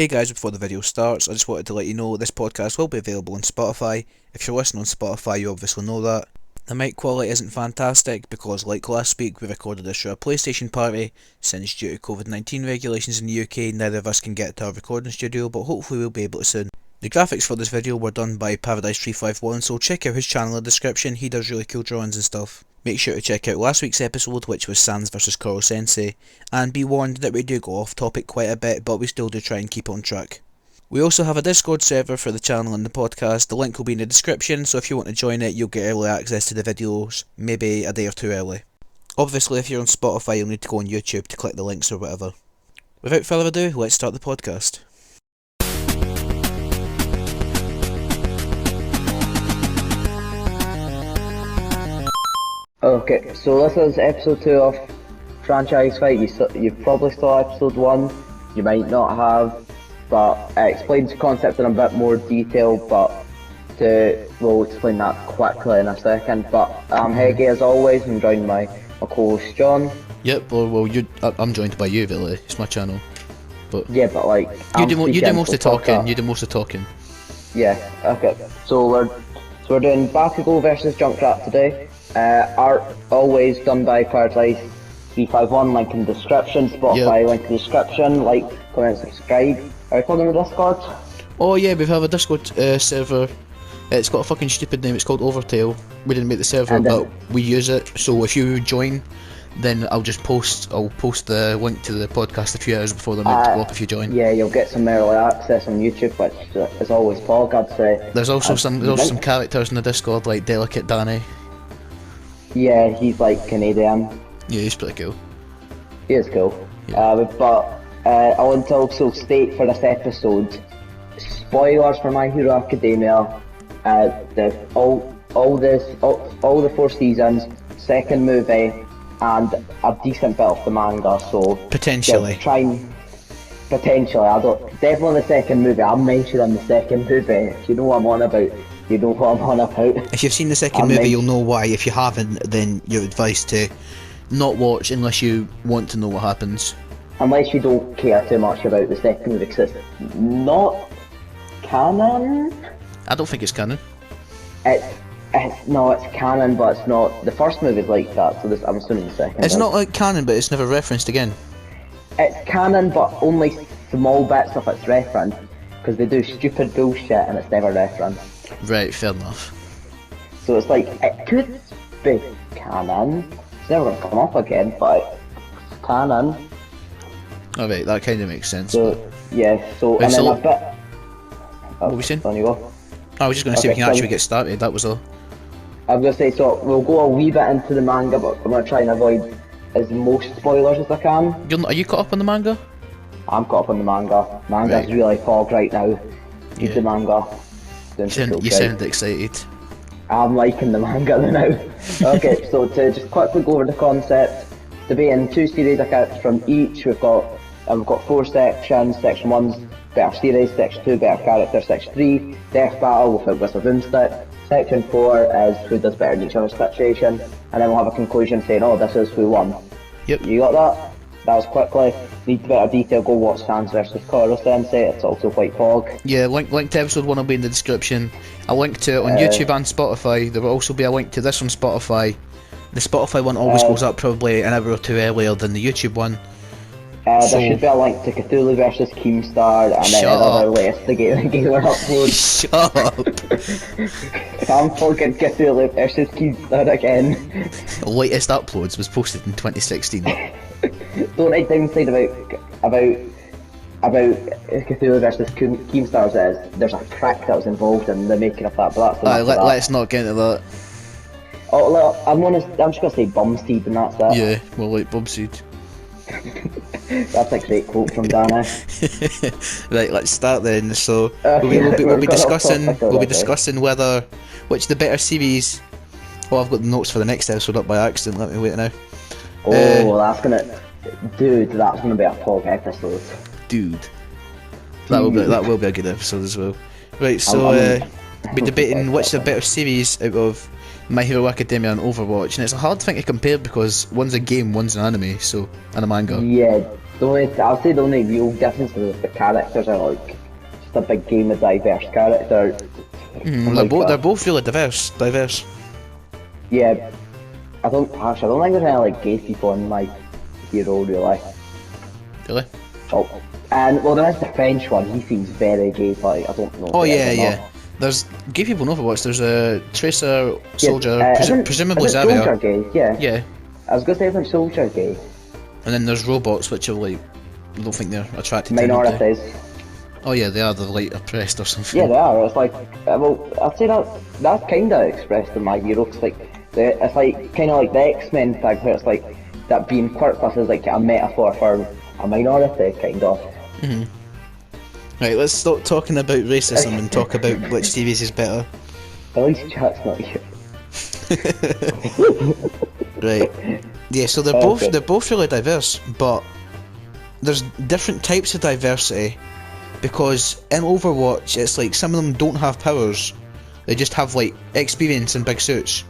Hey guys, before the video starts, I just wanted to let you know this podcast will be available on Spotify. If you're listening on Spotify, you obviously know that. The mic quality isn't fantastic because, like last week, we recorded this through a PlayStation party. Since due to COVID-19 regulations in the UK, neither of us can get to our recording studio, but hopefully we'll be able to soon. The graphics for this video were done by Paradise351, so check out his channel in the description. He does really cool drawings and stuff. Make sure to check out last week's episode, which was Sans vs Koro Sensei, and be warned that we do go off topic quite a bit, but we still do try and keep on track. We also have a Discord server for the channel and the podcast. The link will be in the description, so if you want to join it, you'll get early access to the videos, maybe a day or two early. Obviously, if you're on Spotify, you'll need to go on YouTube to click the links or whatever. Without further ado, let's start the podcast. Okay, so this is episode 2 of Franchise Fight. You've probably saw episode 1, you might not have, but it explains the concept in a bit more detail, but we'll explain that quickly in a second. But I'm Heggie as always, I'm joined by my co-host John. Yep, well I'm joined by you, really, it's my channel. But yeah, but like, you do most of talking, you do most of talking. Yeah, okay, so we're doing Bakugou versus Junkrat today. Art always done by Paradise351, link in the description, Spotify link in the description, like, comment, subscribe. Are you plugging the Discord? Oh yeah, we have a Discord server. It's got a fucking stupid name, it's called Overtail. We didn't make the server, but we use it, so if you join, then I'll post the link to the podcast a few hours before they're meant to go up if you join. Yeah, you'll get some early access on YouTube, which is always fog, I'd say. There's also some characters in the Discord, like Delicate Danny. Yeah, he's like Canadian. Yeah, he's pretty cool. He is cool. Yeah. But I want to also state for this episode, spoilers for My Hero Academia. All the 4 seasons, second movie, and a decent bit of the manga. So potentially. Potentially. Definitely the second movie. I'm mentioning the second movie. If you know what I'm on about. You know what I'm on about. If you've seen the second movie, you'll know why. If you haven't, then you're advised to not watch unless you want to know what happens. Unless you don't care too much about the second movie, because it's not canon. I don't think it's canon. No, it's canon, but it's not. The first movie's like that, so I'm assuming the second. It's not like canon, but it's never referenced again. It's canon, but only small bits of it's referenced, because they do stupid bullshit and it's never referenced. Right, fair enough. So it's like, it could be canon. It's never going to come up again, but it's canon. Alright, that kind of makes sense. So, yeah, so, Wait, and so then a bit... what were we saying? On you go. I was just going to say we can actually get started, that was all. I was going to say, so we'll go a wee bit into the manga, but I'm going to try and avoid as most spoilers as I can. Are you caught up on the manga? I'm caught up on the manga. Manga's right. Really fog right now. Read the manga. You sound excited. I'm liking the manga now. Okay, so to just quickly go over the concept, to be in 2 series of characters from each, we've got 4 sections. Section 1's better series, Section 2 better characters, Section 3 death battle with a whistle boomstick, Section 4 is who does better in each other's situation, and then we'll have a conclusion saying, oh, this is who won. Yep. You got that? That was quickly. Need a bit of detail, go watch Sans vs Koro Sensei, it's also quite fog. Yeah, link to episode 1 will be in the description. A link to it on YouTube and Spotify. There will also be a link to this on Spotify. The Spotify one always goes up probably an hour or 2 earlier than the YouTube one. There should be a link to Cthulhu vs Keemstar and then another latest DaGamingGamer upload. Shut up! I'm fucking Cthulhu vs Keemstar again. The latest uploads was posted in 2016. Don't write downside about Cthulhu vs Keemstars is there's a prick that was involved in the making of that, but that's let's not get into that. Oh, look, I'm just gonna say bumseed and that's that. Yeah, well, like bumseed. That's a great quote from Dana. Right, let's start then. So Okay, we'll be discussing which the better series. Oh, I've got the notes for the next episode up by accident. Let me wait now. Oh, that's gonna be a fog episode. Dude, that will be a good episode as well. Right, so we're debating which the better series out of My Hero Academia and Overwatch, and it's a hard thing to compare because one's a game, one's an anime, and a manga. Yeah, I'll say the only real difference is the characters are like just a big game of diverse characters. They're both really diverse. Yeah, I don't think there's any like gay people in my hero really. Really? Oh, and well, there is the French one. He seems very gay, like I don't know. Oh yeah. There's gay people in Overwatch. There's a Tracer, Soldier, presumably Xavier. Soldier gay? Yeah. Yeah. I was gonna say isn't Soldier gay. And then there's robots, which are like, I don't think they're attracted minorities. to anybody. Oh yeah, they are. They're like oppressed or something. Yeah, they are. It's like, well, I'd say that's kind of expressed in My Hero. Cause like, it's like kind of like the X-Men thing, where it's like that being quirkless is like a metaphor for a minority, kind of. Right, let's stop talking about racism and talk about which TVs is better. At least chat's not here. Right. Yeah, so they're both really diverse, but there's different types of diversity, because in Overwatch it's like some of them don't have powers, they just have like experience in big suits,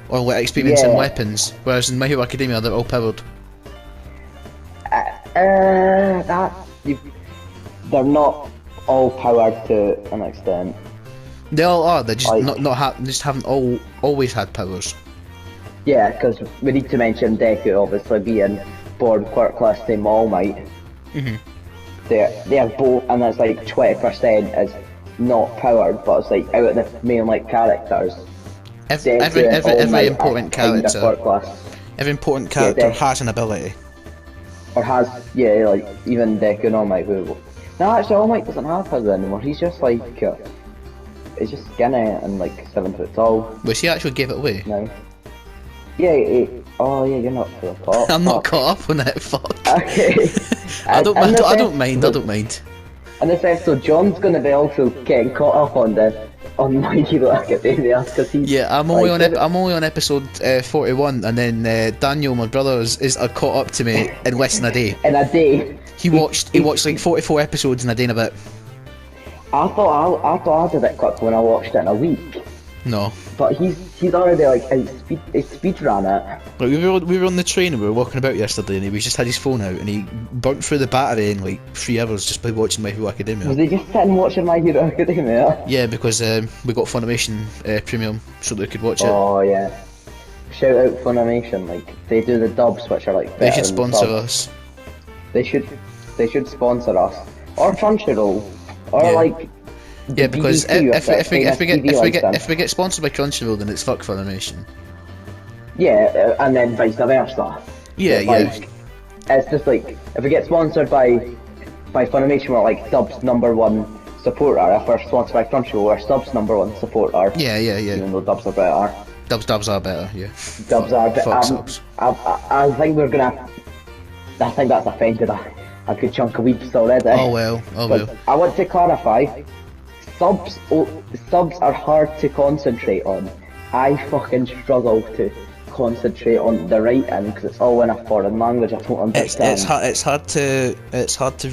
or like experience in weapons, whereas in My Hero Academia they're all powered. They're not all powered to an extent. They all are, they just just haven't always had powers. Yeah, because we need to mention Deku obviously being born quirkless to All Might. They're both, and that's like 20% is not powered, but it's like out of the main like characters. Every important character has an ability. Or has, like even Deku and All Might who... No, actually All Might doesn't have powers anymore, he's just like... he's just skinny and like 7 foot tall. Well, he actually gave it away. No. Yeah, you're not for the top. I'm not caught up on it, fuck. Okay. I don't mind. In this episode, John's gonna be also getting caught up on My Hero Academia, because he's... Yeah, I'm only on episode 41, and then Daniel, my brother, is caught up to me in less than a day. In a day? He watched like 44 episodes in a day and a bit. I thought I did it quick when I watched it in a week. No. But he's already like speed ran it. Like we were on the train and we were walking about yesterday, and he just had his phone out and he burnt through the battery in like 3 hours just by watching My Hero Academia. Was he just sitting watching My Hero Academia? Yeah, because we got Funimation Premium so that we could watch it. Oh yeah. Shout out Funimation, like they do the dubs which are like they should sponsor us. They should sponsor us. Or Crunchyroll. Or like yeah, because if we get sponsored by Crunchyroll, then it's fuck Funimation. Yeah, and then vice versa. Yeah, like, it's just like if we get sponsored by Funimation, we're like Dub's #1 supporter. If we're sponsored by Crunchyroll, we're Dub's #1 supporter. Yeah. Even though Dubs are better. Dubs are better. Yeah. Dubs are better. I think we're gonna. I think that's offended a good chunk of weeps already. Oh well. I want to clarify. Subs are hard to concentrate on. I fucking struggle to concentrate on the writing because it's all in a foreign language I don't understand. It's hard to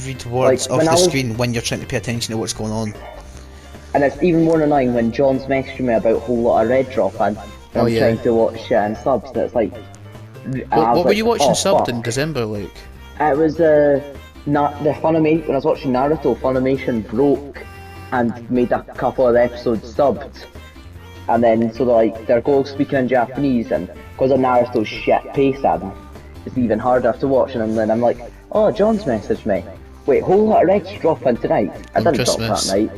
read words off the screen when you're trying to pay attention to what's going on. And it's even more annoying when John's messaging me about a whole lot of Red Drop and I'm trying to watch shit and subs, and it's like... What were you watching subbed in December, like? It was the Funimation, when I was watching Naruto, Funimation broke and made a couple of episodes subbed. And then, so they're all speaking in Japanese, and because of Naruto's shit pacing, it's even harder to watch, and then I'm like, oh, John's messaged me. Wait, whole lot of Red's dropping tonight? I didn't drop that night.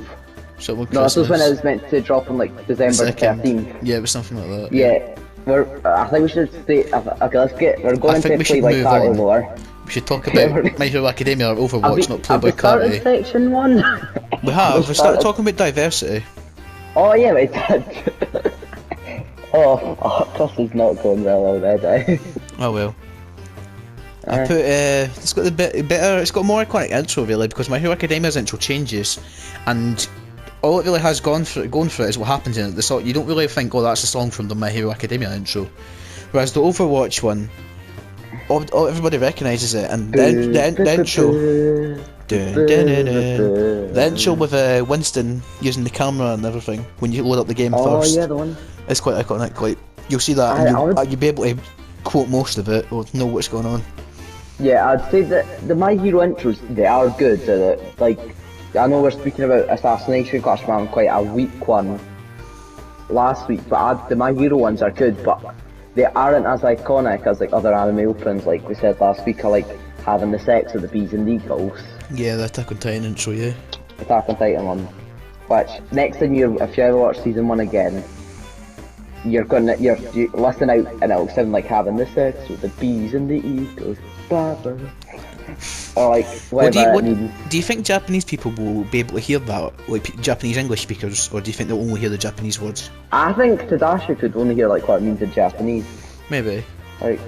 So no, this was when it was meant to drop on like December 13th. Yeah, it was something like that. Yeah. I think we should stay. Okay, we're going to play by Carter more. We should talk about My Hero Academia or Overwatch, not Playboy Carter. Section 1? We started talking about diversity. Oh yeah, we did. oh, this is not going well already. Oh well. I put it's got it's got a more iconic intro really, because My Hero Academia's intro changes, and all it really has going for it is what happens in it. The song, you don't really think, oh, that's a song from the My Hero Academia intro, whereas the Overwatch one, everybody recognises it, and the intro with Winston using the camera and everything when you load up the game first. Oh yeah, the one. It's quite iconic. Like you'll see that, and you'll be able to quote most of it or know what's going on. Yeah, I'd say that the My Hero intros, they are good. Like, I know we're speaking about Assassination Clash, man, quite a weak one last week, but the My Hero ones are good, but they aren't as iconic as like other anime opens, like we said last week, like having the sex with the bees and eagles. Yeah, the Attack on Titan intro, yeah. Attack on Titan one. Which, next time if you ever watch season 1 again, you listen out and it'll sound like having the sex with the bees and the eagles. Blah, blah. Or like, whatever do you think Japanese people will be able to hear that, like Japanese English speakers, or do you think they'll only hear the Japanese words? I think Tadashi could only hear like what it means in Japanese. Maybe. Like,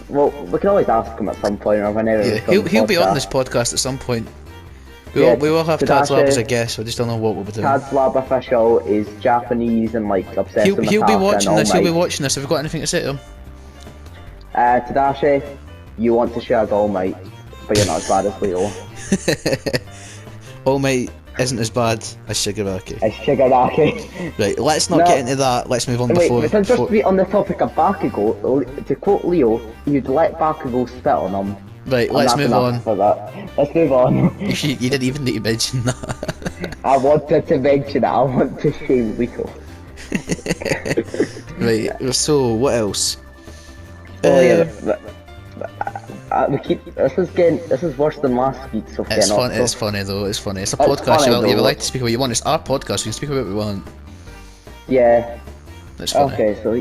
well, we can always ask him at some point or whenever. Yeah, he'll be on this podcast at some point. We will have Tad's Lab as a guest, so I just don't know what we'll be doing. Tad's Lab official is Japanese and like obsessed with He'll be watching this, he'll be watching this. Have you got anything to say to him? Tadashi, you want to share All Might, but you're not as bad as Leo. All Might isn't as bad as Shigaraki. As Shigaraki. Right, let's not get into that, let's move on before... Wait, just be on the topic of Bakugo, to quote Leo, you'd let Bakugo spit on him. Right, let's move on. Let's move on. You didn't even need to mention that. I wanted to mention it, I want to shame Leo. Right, so what else? This is worse than last week, so it's fun. It's funny though. It's funny. It's a podcast. You like to speak about what you want. It's our podcast. We can speak about what we want. Yeah. That's funny. Okay, so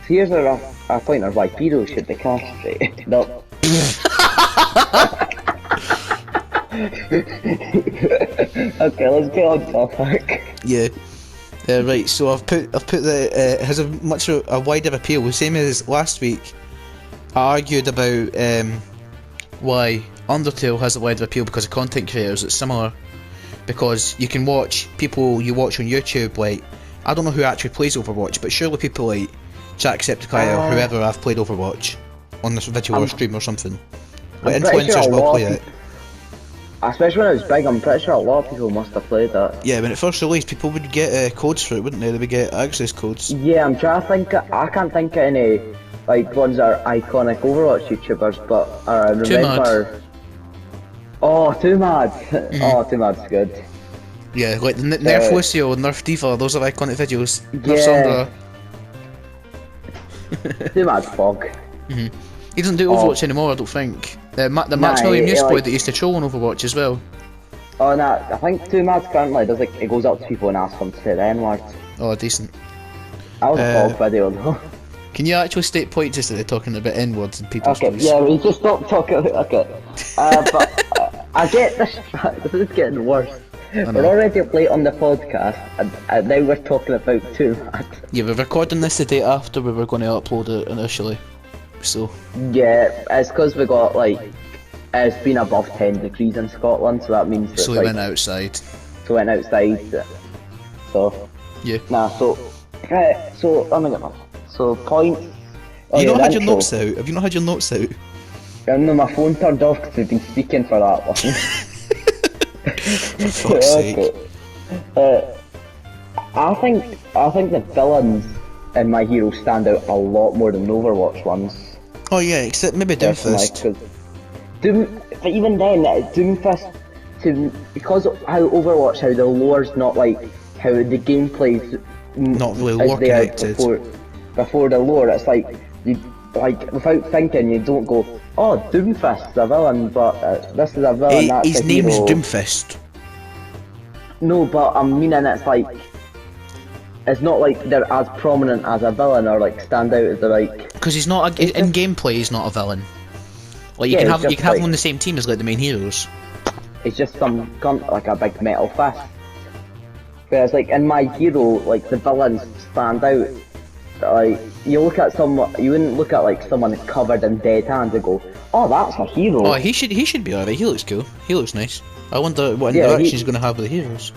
here's a point of why pedos should be castrated. No. Okay, let's get on topic. Yeah. Right. So I've put the it has a wider appeal. The same as last week. I argued about why Undertale has a wider appeal because of content creators. It's similar because you can watch people you watch on YouTube. Like, I don't know who actually plays Overwatch, but surely people like Jacksepticeye or whoever have played Overwatch on this video or stream or something. Like, influencers will play it. Especially when it was big, I'm pretty sure a lot of people must have played that. Yeah, when it first released, people would get codes for it, wouldn't they? They would get access codes. Yeah, I'm trying to think. I can't think of any like ones that are iconic Overwatch YouTubers, but I remember. Oh, Too Mad. Oh, Too Mad's good. Yeah, like the Nerf Lucio, Nerf Diva, those are iconic videos. Yeah. Too Mad's fog. He doesn't do Overwatch anymore, I don't think. The Max William Newsboy that used to troll on Overwatch as well. Oh no, I think Too Mad's currently does like it goes up to people and asks them to say the N-word. Oh, decent. That was a fog video though. Can you actually state points as to talking about N-words and people's Okay, yeah, we just stopped talking about but I get this. This is getting worse. We're already late on the podcast, and now we're talking about Too Mad. Yeah, we're recording this the day after we were going to upload it initially. So yeah, it's because we got like it's been above 10 degrees in Scotland, so that means that, so we went outside. So went outside. So yeah. Nah. So oh my god. So point. You not had your notes out? Have you not had your notes out? No, my phone turned off because we've been speaking for that one. For fuck's sake. I think the villains in My Hero stand out a lot more than the Overwatch ones. Oh yeah, except maybe Doomfist. But even then, Doomfist, because of how Overwatch, how the lore's not like how the gameplay's not really lore connected. Before the lore, it's like you without thinking, you don't go, oh, Doomfist's a villain, but this is a villain. That's his name is Doomfist. No, but I'm meaning it's like. It's not like they're as prominent as a villain or like stand out as the like. Because he's not in gameplay. He's not a villain. Like you can have him on the same team as like the main heroes. It's just some cunt like a big metal fist. Whereas like in My Hero, like the villains stand out. Like you wouldn't look at like someone covered in dead hands and go, oh, that's a hero. Oh, he should be alright. He looks cool. He looks nice. I wonder what interaction he's gonna have with the heroes.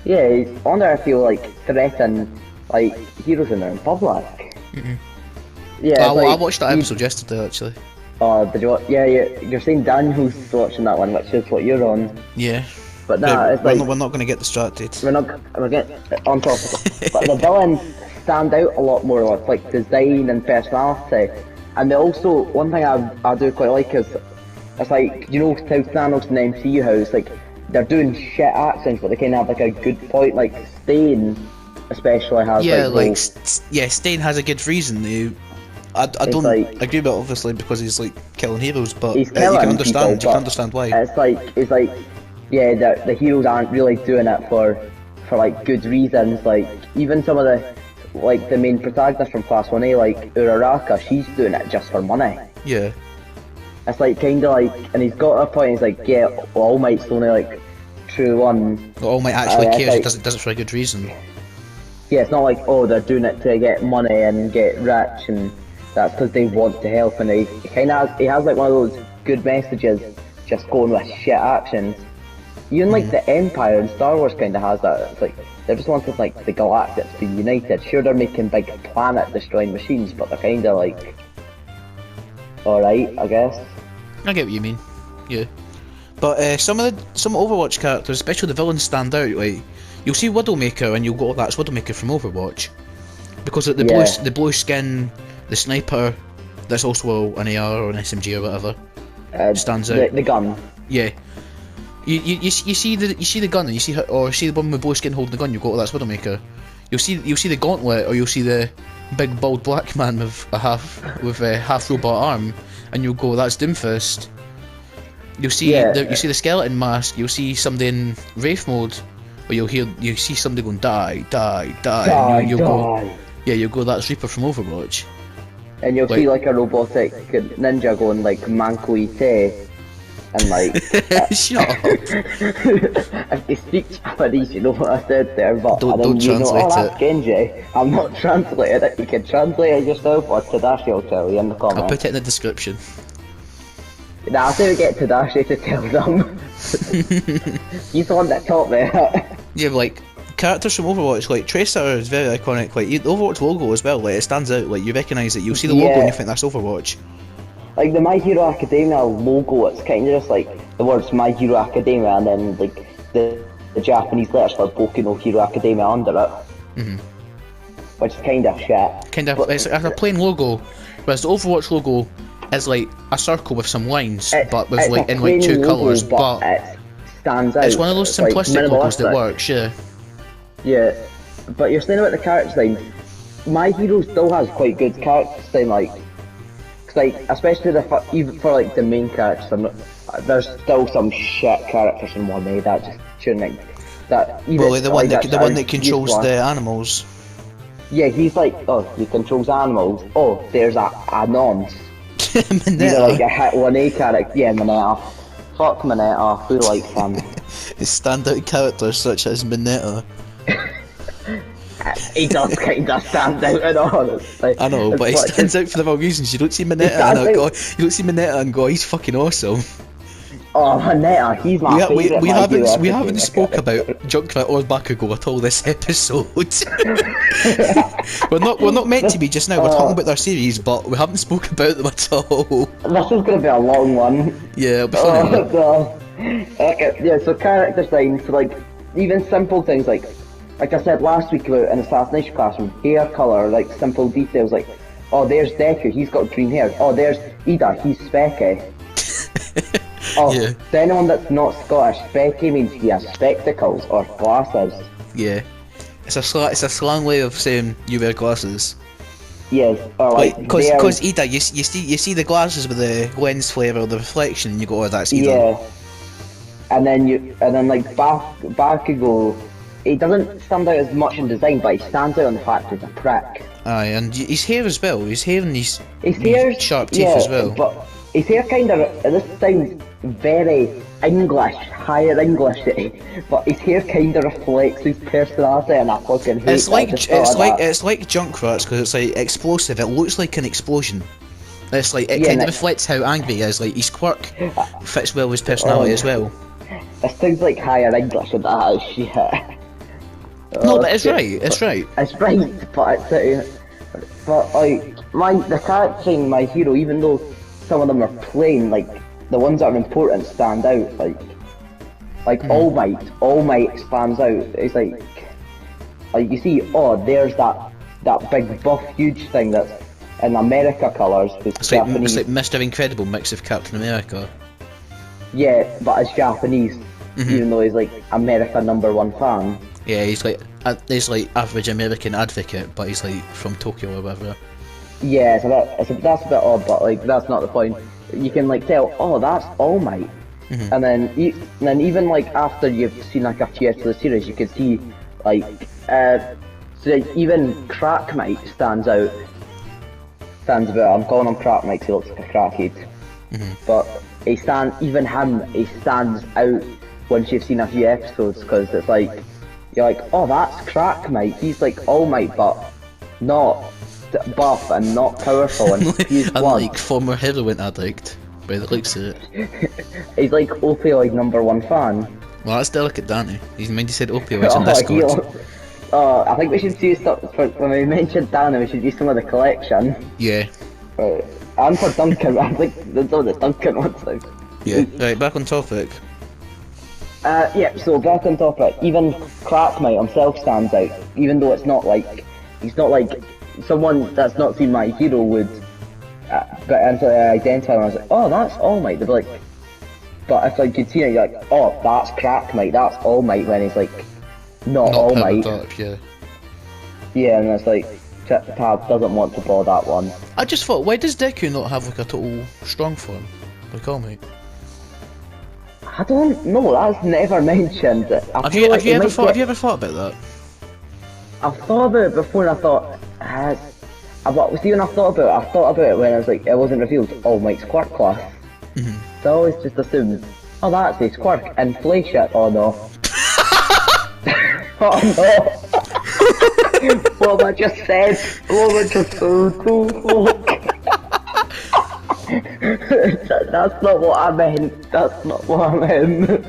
Yeah, on there I feel like threaten like heroes in public. Yeah, I watched that episode yesterday actually. Oh, did you watch? Yeah, you're saying Daniel's watching that one, which is what you're on. Yeah. But it's like we're not going to get distracted. We're getting on topic. But the villains stand out a lot more with like design and personality, And they also, one thing I do quite like is, it's like, you know, how Thanos in the MCU, how it's like, they're doing shit accents, but they kind of have like a good point, like Stain especially has Stain has a good reason. I don't agree with it, obviously, because he's like killing heroes, but you can understand why. It's like, yeah, the heroes aren't really doing it for like good reasons. Like even some of the main protagonist from Class 1A, like Uraraka, she's doing it just for money. Yeah. It's like kinda like, and he's got a point. He's like, yeah, All Might's only like true one. Well, All Might actually cares. Like, does it for a good reason. Yeah, it's not like, oh, they're doing it to get money and get rich, and that's because they want to help. And he has like one of those good messages, just going with shit actions. Even like the Empire in Star Wars kind of has that. It's like they're just wanting like the Galactics to be united. Sure, they're making big planet-destroying machines, but they're kind of like, all right, I guess. I get what you mean. Yeah, but some Overwatch characters, especially the villains, stand out. Like you'll see Widowmaker, and you'll go, oh, that's Widowmaker from Overwatch, because of the blue skin, the sniper, that's also an AR or an SMG or whatever, stands out. The gun. Yeah. You see the gun, and you see her, or see the one with blue skin holding the gun. You go, oh, that's Widowmaker. You'll see the gauntlet, or you'll see the big bald black man with a half robot arm, and you'll go, that's Doomfist. You'll see you see the skeleton mask. You'll see somebody in Wraith mode, or you see somebody going die, and you'll go, that's Reaper from Overwatch. And you'll see like a robotic ninja going like Manko Ite, and like shut up. If they speak Japanese, you know what I said there, but don't translate it. That's Genji. I'm not translating it. You can translate it yourself, or Tadashi will tell you in the comments. I'll put it in the description. Nah, I'll say we get Tadashi to tell them. He's the one that taught me. Yeah, like characters from Overwatch, like Tracer is very iconic. Like the Overwatch logo as well, like it stands out. Like you recognise it. You'll see the logo and you think that's Overwatch. Like the My Hero Academia logo, it's kind of just like the words My Hero Academia, and then like the Japanese letters for Boku no Hero Academia under it. Which is kind of shit. It's a plain logo, whereas the Overwatch logo is like a circle with some lines, but with like in like two colours. But it stands out. It's one of those simplistic logos that works. Yeah, but you're saying about the character design. My Hero still has quite good character design, like especially even for like the main characters. There's still some shit characters in 1A that just shouldn't. The one that controls the animals. Yeah, he's like, oh, he controls animals. Oh, there's a nonce. These are like a hit 1A character. Yeah, Mineta. Fuck Mineta. Who likes him? Standout characters such as Mineta. He does kind of stand out and all. I know, but he stands out for the wrong reasons. You don't see Mineta and go, he's fucking awesome. Oh, Mineta, he's my favourite. We haven't spoke about Junkrat or Bakugou at all this episode. we're not meant to be just now. We're talking about their series, but we haven't spoke about them at all. This is gonna be a long one. Yeah, it'll be funny. Okay, yeah. So character design, so like even simple things like I said last week about an assassination classroom, hair colour, like simple details like, oh, there's Deku, he's got green hair. Oh, there's Ida, he's specky. Oh, to anyone that's not Scottish, specky means he has spectacles or glasses. Yeah, it's a slang way of saying you wear glasses. Yes, or like because Ida, you see the glasses with the lens flare or the reflection, and you go, oh, that's Ida. Yeah, and then like Bakugou. He doesn't stand out as much in design, but he stands out on the fact he's a prick. Aye, and his hair as well. His hair and his sharp teeth as well. But his hair kind of, this sounds very English, higher English, but his hair kind of reflects his personality, and I fucking hate it's like Junkrat's, because it's like explosive. It looks like an explosion. It's like it kind of reflects how angry he is. Like his quirk fits well with his personality as well. It sounds like higher English, and that is shit. No, but it's right. It's right. It's right, but like the character in My Hero, even though some of them are plain, like the ones that are important stand out. Like All Might stands out. It's like you see, oh, there's that big buff huge thing that's in America colours. It's like Mr. Incredible mix of Captain America. Yeah, but as Japanese, even though he's like America #1 fan. Yeah, he's like average American advocate, but he's like from Tokyo or whatever. Yeah, that's a bit odd, but like that's not the point. You can like tell, oh, that's All Might, and then even like after you've seen like a few episodes of the series, you can see like so like, even Crack Might stands out. I'm calling him Crack Might 'cause he looks like a crackhead, but he stands out once you've seen a few episodes, because it's like you're like, oh, that's Crack Might. He's like All Might, but not buff and not powerful and confused blood. Like former heroin addict, by the looks of it. He's like opioid #1 fan. Well, that's delicate, Danny. He's meant to said opioids in Discord. I think we should use stuff when we mentioned Danny. We should use some of the collection. Yeah. And for Duncan, I think that's all the Duncan wants to. Yeah. Right, back on topic. Yeah. So back on topic. Even Crack Might himself stands out, even though he's not like someone that's not seen My Hero would, but until I identify him, I was like, oh, that's All Might. They'd be like, but if like you'd seen it, you're like, oh, that's Crack Might, that's All Might, when he's like, not All Might. Yeah, and it's like, Tab doesn't want to draw that one. I just thought, why does Deku not have like a total strong form, like All Might? I don't know. That's never mentioned. Have you ever thought about that? I've thought about it before, and I thought, but see, when I thought about it when I was like, it wasn't revealed. All Might's quirk class. So I always just assumed, oh, that's his quirk. Inflation. Oh no. Oh no. What have I just said? What have I just said? That's not what I meant. That's not what I meant.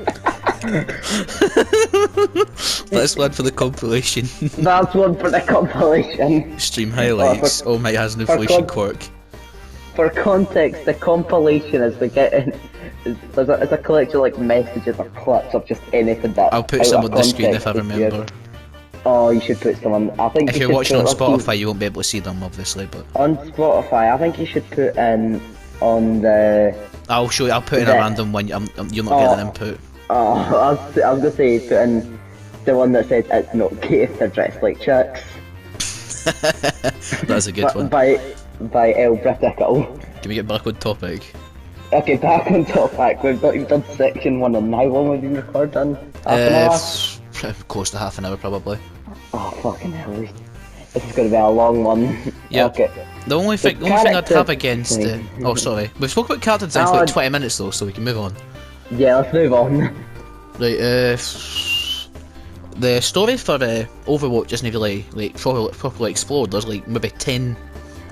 That's one for the compilation. That's one for the compilation. Stream highlights. All Might has an inflation quirk. For context, the compilation is it's a collection of like messages or clips of just anything that. I'll put some on the screen if I remember. Oh, you should put some on. I think if you're watching on Spotify, you won't be able to see them, obviously. But on Spotify, I think you should put in on the. I'll show you. I'll put in a random one. You're not getting input. Oh, I was gonna say put in the one that says it's not gay if they're dressed like chicks. That's a good one. By El Britical. Can we get back on topic? Okay, back on topic. We've not even done section 1 and how long we've been recording? Half an hour? Close to half an hour probably. Oh fucking hell. This is going to be a long one. Yeah. Okay. The only thing I'd have against oh sorry. We've spoken about character design for like 20 minutes though, so we can move on. Yeah, let's move on. Right, the story for Overwatch isn't really like properly explored. There's like maybe 10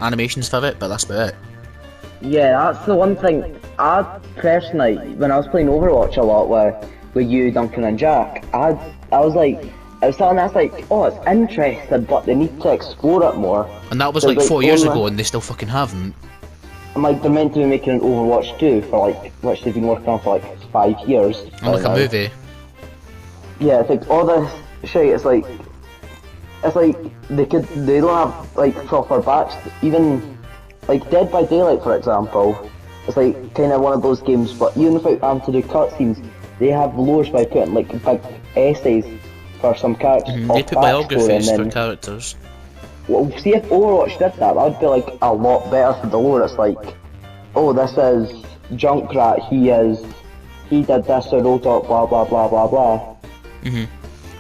animations for it, but that's about it. Yeah, that's the one thing. I personally, when I was playing Overwatch a lot with you, Duncan and Jack, I was like, I was telling us like, oh, it's interesting, but they need to explore it more. And that was like 4 years ago, and they still fucking haven't. I'm like, they're meant to be making an Overwatch 2 for like, which they've been working on for like 5 years. And like a movie. Yeah, it's like all this shit. It's like they don't have like proper backs. Even like Dead by Daylight, for example, it's like kind of one of those games. But even without having to do cutscenes, they have lores by putting like big essays for some characters. They put biographies for characters. Well, see if Overwatch did that would be like a lot better for the lore. It's like, oh, this is Junkrat. He did this, so wrote up blah blah blah blah blah.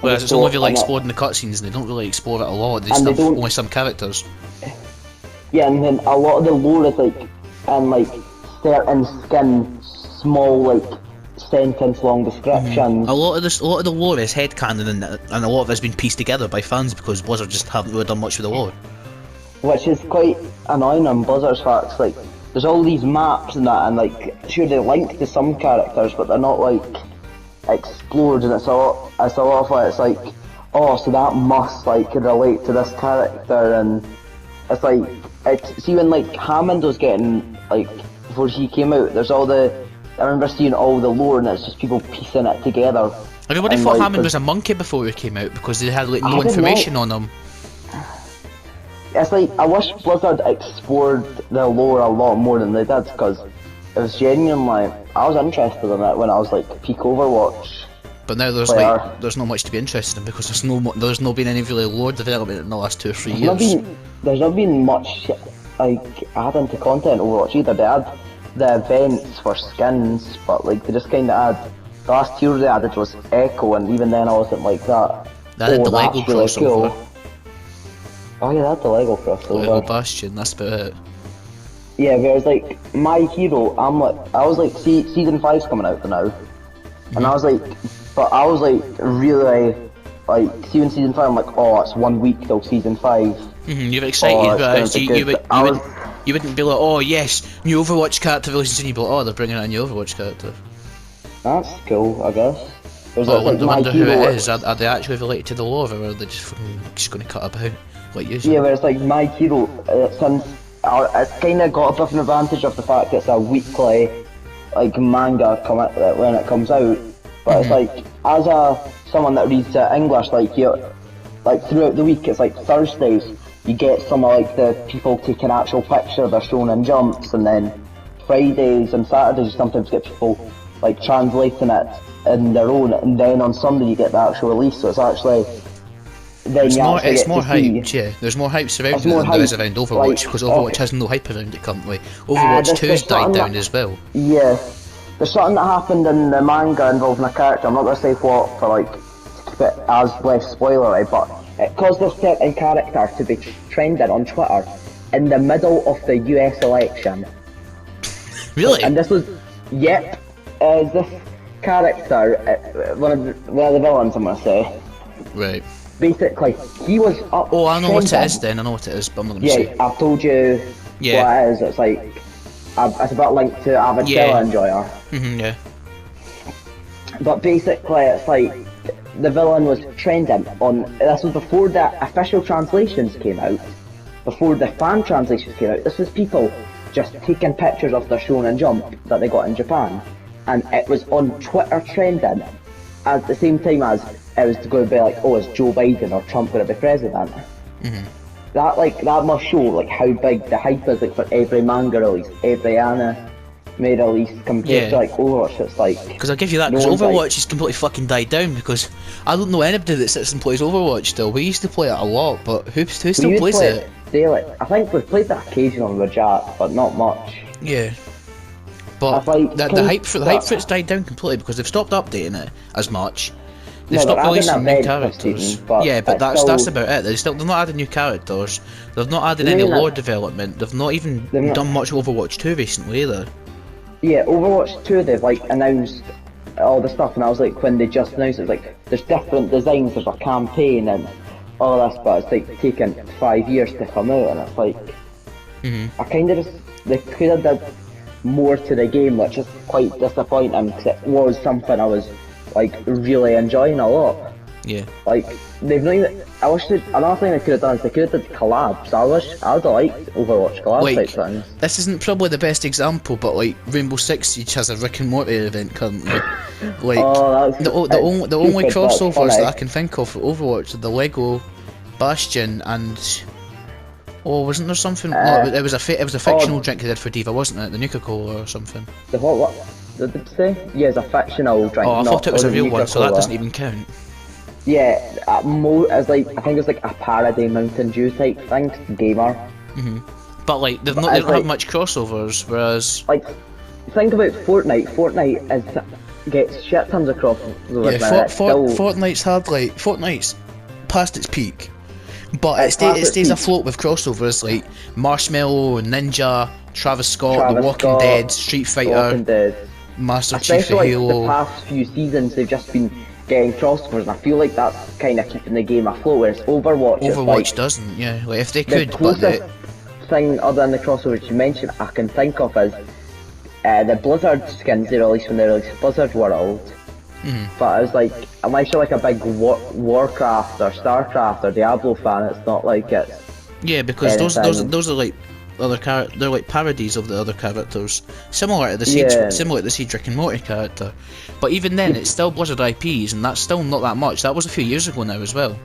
Whereas it's only really explored in the cutscenes, and they don't really explore it a lot. They just have only some characters. Yeah, and then a lot of the lore is like, and like certain skin, small like sentence long descriptions. A lot of the lore is headcanon, and a lot of it's been pieced together by fans because Blizzard just haven't really done much with the lore. Which is quite annoying on Blizzard's facts. Like, there's all these maps and that, and like, sure they link to some characters, but they're not like explored, and it's a lot of it. It's like, oh, so that must like relate to this character, and it's like, see when like Hammond was getting like before he came out, there's all the. I remember seeing all the lore, and it's just people piecing it together. Everybody thought Hammond was a monkey before he came out because they had like no information on him. it's like, I wish Blizzard explored the lore a lot more than they did, because it was genuinely, I was interested in it when I was like peak Overwatch. But now there's like there's not much to be interested in because there's not been any really lore development in the last 2 or 3 years. There's not been much like adding to content Overwatch either. They had the events for skins, but like they just kind of had the last tier they added was Echo, and even then I wasn't like that. They had the Lego crossover. Cool. Oh yeah, that's the Lego crossover. Lego Bastion, that's about it. Yeah, whereas like my hero, I was like, season 5's coming out now, and I was like, but I was like really like season 5. I'm like, oh, it's 1 week till season 5. You're excited, but you wouldn't be like, oh yes, new Overwatch character releases, and you'd be like, oh, they're bringing out a new Overwatch character. That's cool, I guess. I wonder who it is. Are they actually related to the lore, or are they just going to cut about like usual? Yeah, but it's like my hero, since it's kind of got a bit of an advantage of the fact it's a weekly like manga when it comes out. But it's like, as someone that reads English, like throughout the week, it's like Thursdays you get some of like the people taking actual pictures of their shonen jumps, and then Fridays and Saturdays you sometimes get people like translating it in their own, and then on Sunday you get the actual release. So it's actually it's more hype. Yeah, there's more hype surrounding it than there is around Overwatch, because Overwatch has no hype around it currently. Overwatch 2's died down as well. Yeah. There's something that happened in the manga involving a character, I'm not going to say what for like to keep it as less spoilery, but it caused this certain character to be trending on Twitter in the middle of the US election. Really? And this was, yep, this character, one of the villains I'm going to say. Right. Basically, he was up. Oh, I know what it is then, I know what it is, but I'm not going to say. Yeah, I've told you what it is. It's like, it's about linked to Avid Enjoyer. Yeah. But basically, it's like the villain was trending on. This was before the official translations came out, before the fan translations came out. This was people just taking pictures of their Shonen Jump that they got in Japan, and it was on Twitter trending at the same time as it was going to be like, oh, is Joe Biden or Trump going to be president? That must show like how big the hype is, like for every manga release, every anime release compared to like Overwatch. It's like, because I'll give you that, because Overwatch is completely fucking died down, because I don't know anybody that sits and plays Overwatch still. We used to play it a lot, but who still plays it? Daily. I think we've played that occasionally with Jack, but not much. Yeah. But the hype for it's died down completely because they've stopped updating it as much. They've stopped releasing new characters. Yeah, but that's about it. They're not adding new characters. They've not added any lore development. They've not even done much Overwatch 2 recently either. Yeah, Overwatch 2 they've like announced all the stuff, and I was like, when they just announced it, it's like there's different designs, there's a campaign and all this, but it's like taken 5 years to come out, and it's like I kind of they could have done more to the game, which is quite disappointing because it was something I was like really enjoying a lot. Yeah. Like they've not even. I wish another thing they could have done is they could have done collabs. I would have liked Overwatch collab type things. This isn't probably the best example, but like Rainbow Six Siege has a Rick and Morty event currently. Like the only crossovers that I can think of for Overwatch are the Lego Bastion and wasn't there something? It was a fictional drink they did for Diva, wasn't it? The Nuka-Cola or something. The what did they say? Yeah, it's a fictional drink. Oh, I thought it was a real one, so that doesn't even count. Yeah, it's like I think it's like a parody Mountain Dew type thing, gamer. But like they don't have much crossovers, whereas like think about Fortnite. Fortnite gets shit tons of crossovers. Yeah, Fortnite's past its peak, but it stays afloat with crossovers like Marshmallow, Ninja, Travis Scott, The Walking Dead, Street Fighter, Master Chief of Halo. The past few seasons they've just been getting crossovers, and I feel like that's kind of keeping the game afloat, whereas Overwatch doesn't, yeah. Like if they could, the closest thing other than the crossovers you mentioned I can think of is the Blizzard skins they released when they released Blizzard World. But I was like, unless you're like a big Warcraft or Starcraft or Diablo fan, it's not like it's because those are like they're like parodies of the other characters, similar to the Siege Rick and Morty character. But even then, it's still Blizzard IPs, and that's still not that much. That was a few years ago now as well.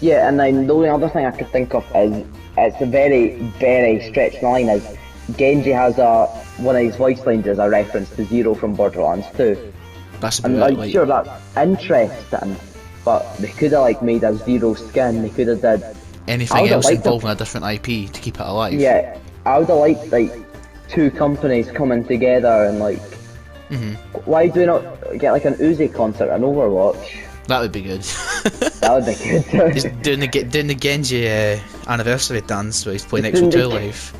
Yeah, and then the only other thing I could think of is, it's a very, very stretched line, is Genji has one of his voice lines is a reference to Zero from Borderlands 2. That's a And bit like, sure, that's interesting, but they could have like made a Zero skin, they could have did anything else involving a different IP to keep it alive. Yeah, I would have liked like two companies coming together and like, why do we not get like an Uzi concert on Overwatch? That would be good. That would be good. Just doing the Genji anniversary dance where he's playing XO2 live.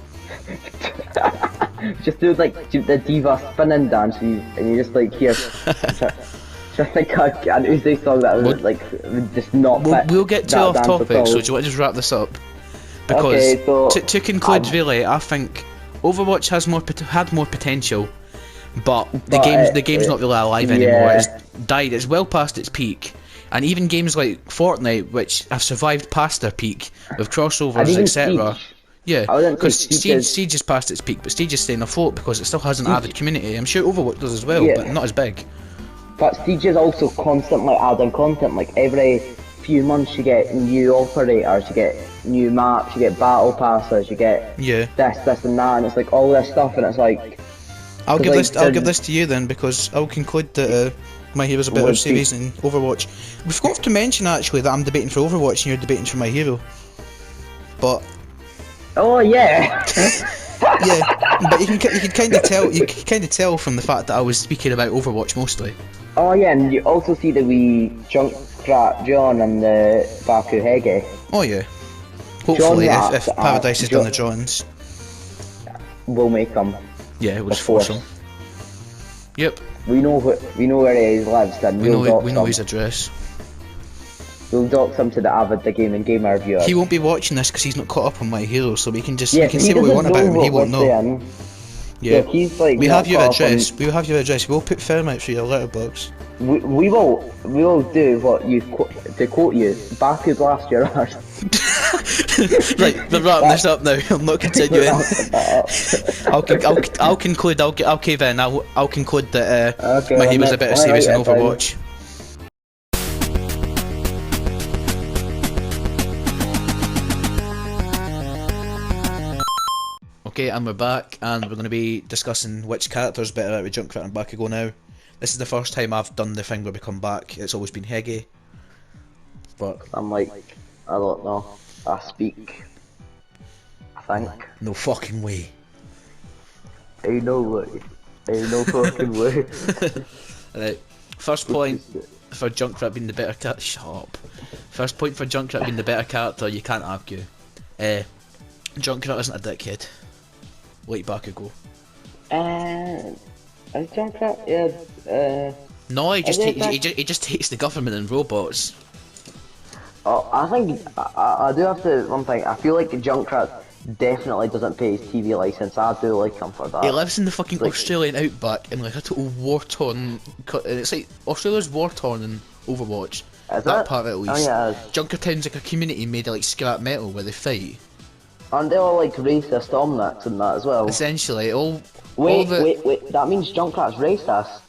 Just do like the diva spinning dance, and you just like hear. Just like an Uzi song that would would just not fit. We'll get too off topic, so do you want to just wrap this up? Because okay, so, to conclude, really, I think Overwatch has had more potential, but the game's not really alive anymore. It's died. It's well past its peak. And even games like Fortnite, which have survived past their peak with crossovers, etc. Yeah, because Siege is past its peak, but Siege is staying afloat because it still has an avid community. I'm sure Overwatch does as well, but not as big. But Siege is also constantly adding content. Like every few months, you get new operators, you get new maps, you get battle passes, you get this and that, and it's like all this stuff, and it's like. I'll give this to you then, because I'll conclude that My Hero's a better series than Overwatch. We forgot to mention actually that I'm debating for Overwatch and you're debating for My Hero. But. Oh yeah. Yeah, but you can kind of tell from the fact that I was speaking about Overwatch mostly. Oh yeah, and you also see the wee Junkrat John and the Baku Heggie. Oh yeah. Hopefully, if Paradise has done the drawings, we'll make them. Yeah, we'll just force him. Yep. We know where he lives, and we know his address. We'll dox him to the avid DaGamingGamer viewers. He won't be watching this because he's not caught up on My Hero, so we can just we can say what we want about him. He won't know. Yeah, he's like. We have your address. We will have your address. We'll put thermite through your letterbox. We will do what you to quote you. Baku blast your arse. Right, we're wrapping this up now. I'm not continuing. I'll conclude. I'll cave in. I'll conclude that My Hero's a better series than Overwatch. Okay, and we're back, and we're going to be discussing which character's better out with Junkrat and Bakugou now. This is the first time I've done the thing where we come back. It's always been Heggie. But I'm like, I don't know. I speak. I think. No fucking way. Ain't no way. Ain't no fucking way. Right. First point for Junkrat being the better character. Shut up. First point for Junkrat being the better character, you can't argue. Junkrat isn't a dickhead. Like Bakugou. Is Junkrat? Yeah. No, he just hates the government and robots. Oh, I think I do have to one thing. I feel like Junkrat definitely doesn't pay his TV license. I do like him for that. He lives in the fucking Australian outback in like a total war-torn. It's like Australia's war-torn in Overwatch. Is that it? part at least. Oh, yeah. Junkertown's like a community made of like scrap metal where they fight. Aren't they all like racist omnics and that as well? Essentially, Wait, that means Junkrat's racist.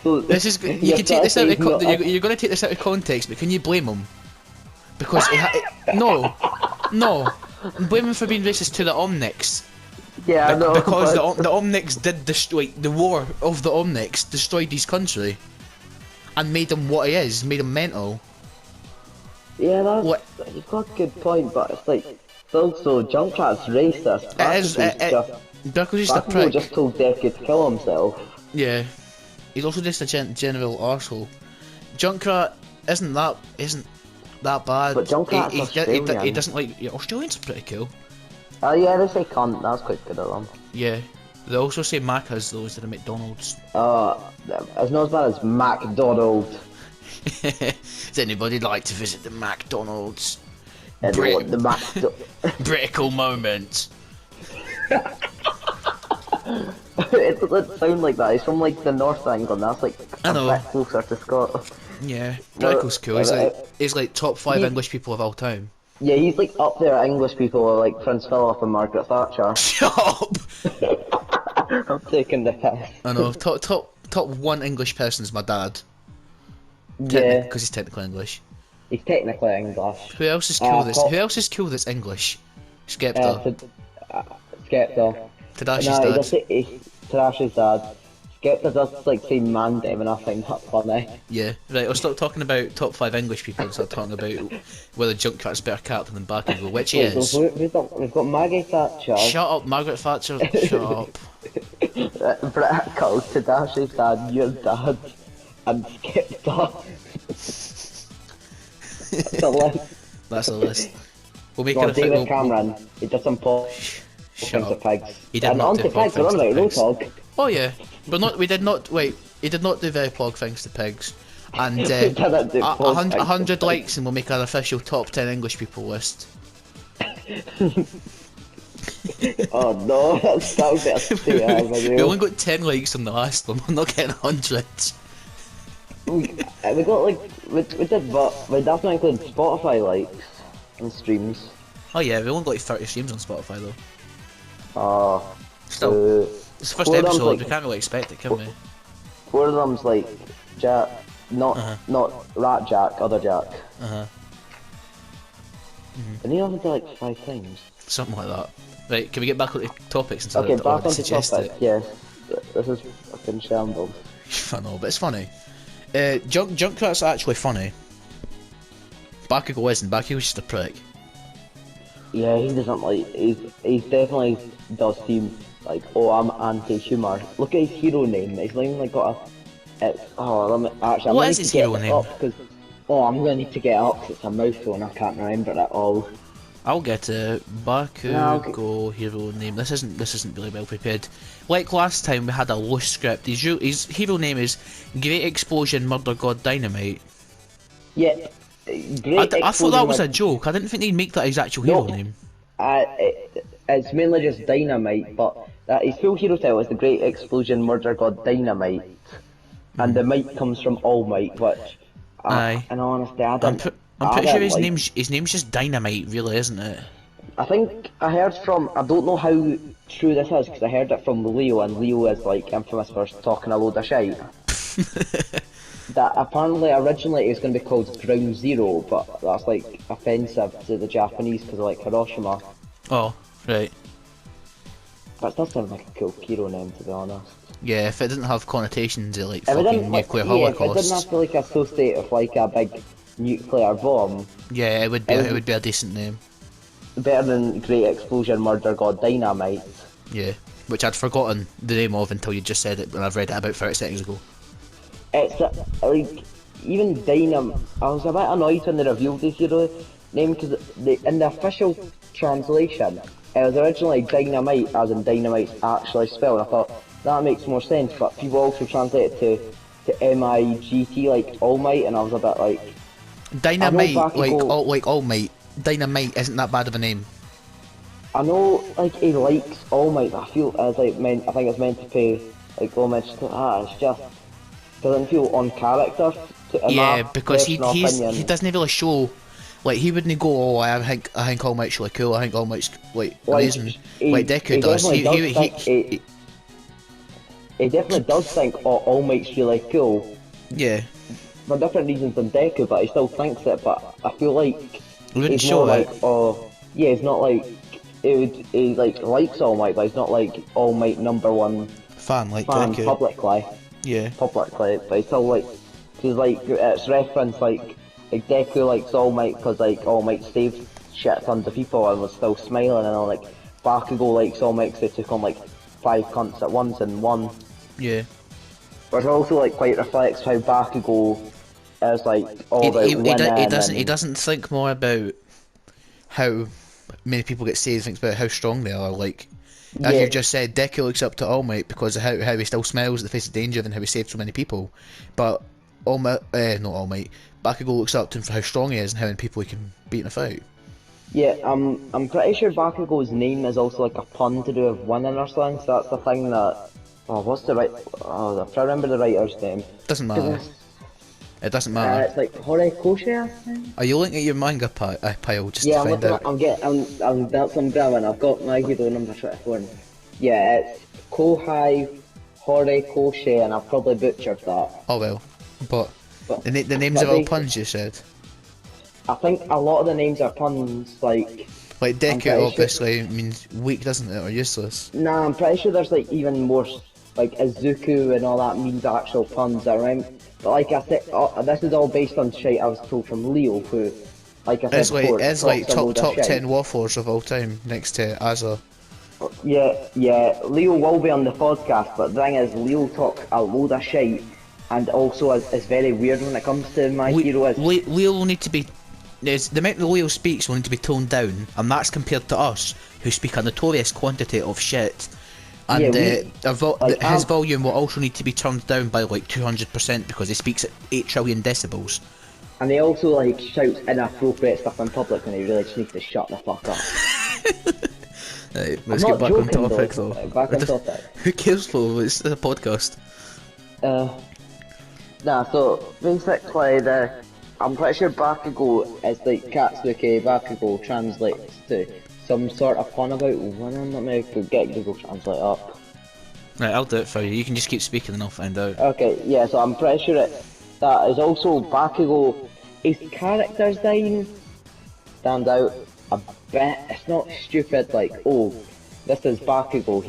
So, this is you can take this out of you're going to take this out of context, but can you blame him? Because no, blame him for being racist to the Omnics. Yeah, I know. Because the Omnics did destroy the war of the Omnics, destroyed his country, and made him what he is, made him mental. Yeah, you've got a good point, but it's like also Junkrat's racist. It is. Bakugou's just a prick. Just told Deku to kill himself. Yeah. He's also just a general arsehole. Junkrat isn't that bad. But Junkrat's Australian. He doesn't like. Yeah, Australians are pretty cool. Oh yeah, they say cunt. That's quite good of them. Yeah. They also say Macca's though instead of McDonald's. It's not as bad as McDonald's. Does anybody like to visit the McDonald's? Critical moment. It doesn't sound like that. He's from like the North of England. That's like a bit closer to Scotland. Yeah, Critical's cool. He's like top 5 English people of all time. Yeah, he's like up there. English people are like Prince Philip and Margaret Thatcher. Shut up! I'm taking the piss. I know. Top 1 English person is my dad. Yeah, Because he's technically English. he's technically English. Who else is cool Who else is cool that's English? Skepta. Skepta. Tadashi's No, he dad. does Tadashi's dad. Skepta does like say man them and I find that funny. Yeah, right, I'll stop talking about top 5 English people and start talking about whether Junkrat's a better character than Bakugou, which he Wait, is. we've got Maggie Thatcher. Shut up, Margaret Thatcher, shut up. Brett calls Tadashi's dad your dad and Skepta. That's a list. That's a list. We'll make Well, it a David Cameron, he does some Shut things to up. pigs. He did And not on do to pog pigs, things we're on to about real pigs. talk. Oh yeah, we did not, wait, he did not do very plug things to pigs. And Didn't do plug things to 100 pigs. likes and we'll make an official top 10 English people list. Oh no, that would be a stupid We only video. got 10 likes on the last one, we're not getting 100. We got like, we did, but we definitely include Spotify likes and streams. Oh yeah, we only got like 30 streams on Spotify though. So, It's the first four of them's episode, like- we can't really expect it, can we? 4 of them's like Jack, not Rat Jack, other Jack. And he only did like 5 times. Something like that. Right, can we get back on the topics instead Okay, of back onto suggest topic. it? Yes, this is fucking shambles. I know, but it's funny. Junkrat's actually funny. Bakugou isn't. Bakugou's just a prick. Yeah, he doesn't like. He's definitely does seem like, oh, I'm anti-humor. Look at his hero name. He's not even like got a. It's, oh, let me actually. What I'm is gonna his need to hero get it name? up 'cause- oh, I'm gonna need to get it up 'cause it's a mouthful and I can't remember it all. I'll get it. Bakugou hero name. This isn't really well prepared. Like last time, we had a loose script. His hero name is Great Explosion Murder God Dynamite. Yeah, great. I thought that was a explosion joke. I didn't think they'd make that his actual hero No. name. It's mainly just Dynamite, but his full hero title is the Great Explosion Murder God Dynamite, and the might comes from All Might, which, Aye. in all honesty, I I'm didn't. pretty I sure didn't like. his name's just Dynamite, really, isn't it? I think I heard from. I don't know how true this is because I heard it from Leo, and Leo is like infamous for talking a load of shite. That apparently originally it was going to be called Ground Zero, but that's like offensive to the Japanese because of like Hiroshima. Oh, right. But it does sound like a cool hero name, to be honest. Yeah, if it didn't have connotations of like If it fucking didn't, nuclear if it didn't holocaust, have to like associate with like a big nuclear bomb, yeah, it would be a decent name. better than Great Explosion Murder God Dynamite. Yeah, which I'd forgotten the name of until you just said it when I've read it about 30 seconds ago. It's like even Dynam. I was a bit annoyed when they revealed his hero name because in the official translation it was originally Dynamite, as in Dynamite's actually spelled. I thought that makes more sense, but people also translate it to M-I-G-T, like All Might, and I was a bit like. Dynamite, Bakugou- like All Might. Dynamite isn't that bad of a name. I know, like he likes All Might. But I feel as like I think it's meant to pay like homage to that. It's just doesn't feel on character. In Yeah, my because he opinion. doesn't really show. Like he wouldn't go, oh, I think All Might's really cool. I think All Might's like amazing. Like Deku does. He definitely does think, oh, All Might's really cool Yeah, for different reasons than Deku, but he still thinks it. But I feel like he wouldn't he's show more it. like, oh, yeah, it's not like he like likes All Might, but he's not like All Might #1 Fan like fan Deku. publicly, Yeah, but he's still like, he's like it's reference like Deku likes All Might because like All Might saved shit tons of people and was still smiling, and all like Bakugou likes All Might because they took on like 5 cunts at once and won. yeah. But it also like quite reflects how Bakugou is like all about winning. He doesn't think more about how many people get saved. He thinks about how strong they are. Like as Yeah. you just said, Deku looks up to All Might because of how he still smiles at the face of danger and how he saved so many people. But All Might, not All Might, Bakugou looks up to him for how strong he is and how many people he can beat in a fight. Yeah, I'm pretty sure Bakugou's name is also like a pun to do with winning or something. So that's the thing that. Oh, what's the right? Oh, I'm trying to remember the writer's name. Doesn't matter. It doesn't matter. It's like Horikoshi, I think. Are you looking at your manga pile just Yeah, to find out? that's I'm grabbing. I've got my hero number 24. Yeah, it's Kohai Horikoshi, and I've probably butchered that. Oh well, but But, The names are all puns, you said? I think a lot of the names are puns, like... Like I'm Deku pretty obviously means weak, doesn't it, or useless? Nah, I'm pretty sure there's like even more, like Izuku and all that means actual puns, I remember. But like I said, this is all based on shit I was told from Leo, who, like I said before, It's like talks a load of top shit. 10 wafflers of all time, next to Azza. Yeah, Leo will be on the podcast, but the thing is, Leo talks a load of shit, and also is very weird when it comes to My Hero. Leo will need to be... the amount that Leo speaks will need to be toned down, and that's compared to us, who speak a notorious quantity of shit. And his volume will also need to be turned down by like 200% because he speaks at 8 trillion decibels. And he also like shouts inappropriate stuff in public, and he really just needs to shut the fuck up. Right, let's get back on topic though. Back on topic. Who cares though? It's a podcast. Nah, so basically I'm pretty sure Bakugou is like Katsuki Bakugou translates to some sort of fun about women. Let me get Google Translate up. Right, I'll do it for you. You can just keep speaking and I'll find out. Okay, yeah, so I'm pretty sure that is also Bakugou. His character design stands out a bit. It's not stupid like, oh, this is Bakugou,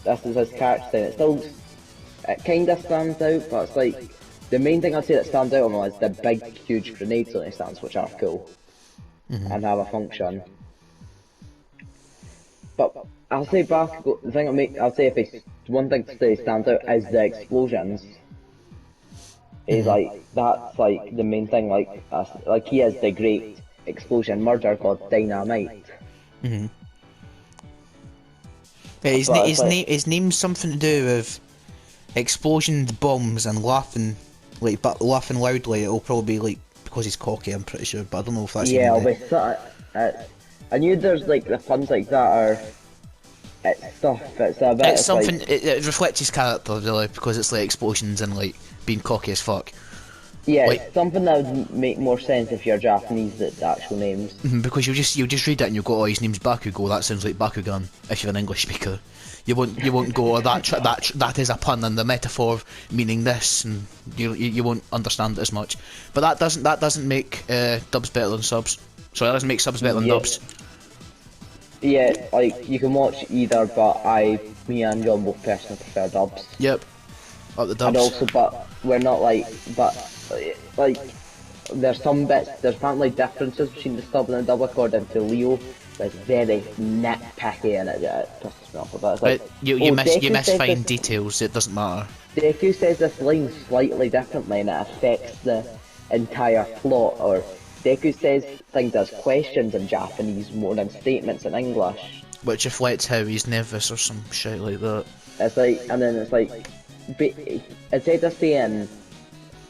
this is his character design. It kinda stands out, but it's like, the main thing I'd say that stands out on him is the big, huge grenades on his stance, which are cool. And have a function. But I'll say Bakugou, the thing I'll say if it's one thing to say stands out is the explosions. Is like, that's like the main thing, like he is the great explosion murder god Dynamite. His name's something to do with explosions, bombs, and laughing, like laughing loudly. It'll probably be like because he's cocky, I'm pretty sure, but I don't know if that's it'll be sort of, I knew there's like the puns like that are. It's stuff. It's a bit. It's something. Like, it reflects his character really because it's like explosions and like being cocky as fuck. Yeah, like, it's something that would make more sense if you're Japanese. The actual names. Because you'll just read it and you'll go, oh, his name's Bakugou. That sounds like Bakugan. If you're an English speaker, you won't go, oh, that is a pun and the metaphor meaning this, and you won't understand it as much. But that doesn't make dubs better than subs. Sorry, that doesn't make subs better than dubs. Yeah, like you can watch either, but me and John both personally prefer dubs. Yep, up the dubs. And also, but we're not like there's some bits, there's apparently differences between the sub and the dub according to Leo. It's very nitpicky and it pisses me off a bit. It's like, you miss fine details. It doesn't matter. Deku says this line slightly differently and it affects the entire plot, or Deku says things as questions in Japanese more than statements in English. Which reflects how he's nervous or some shit like that. It's like, and then it's like, instead of saying,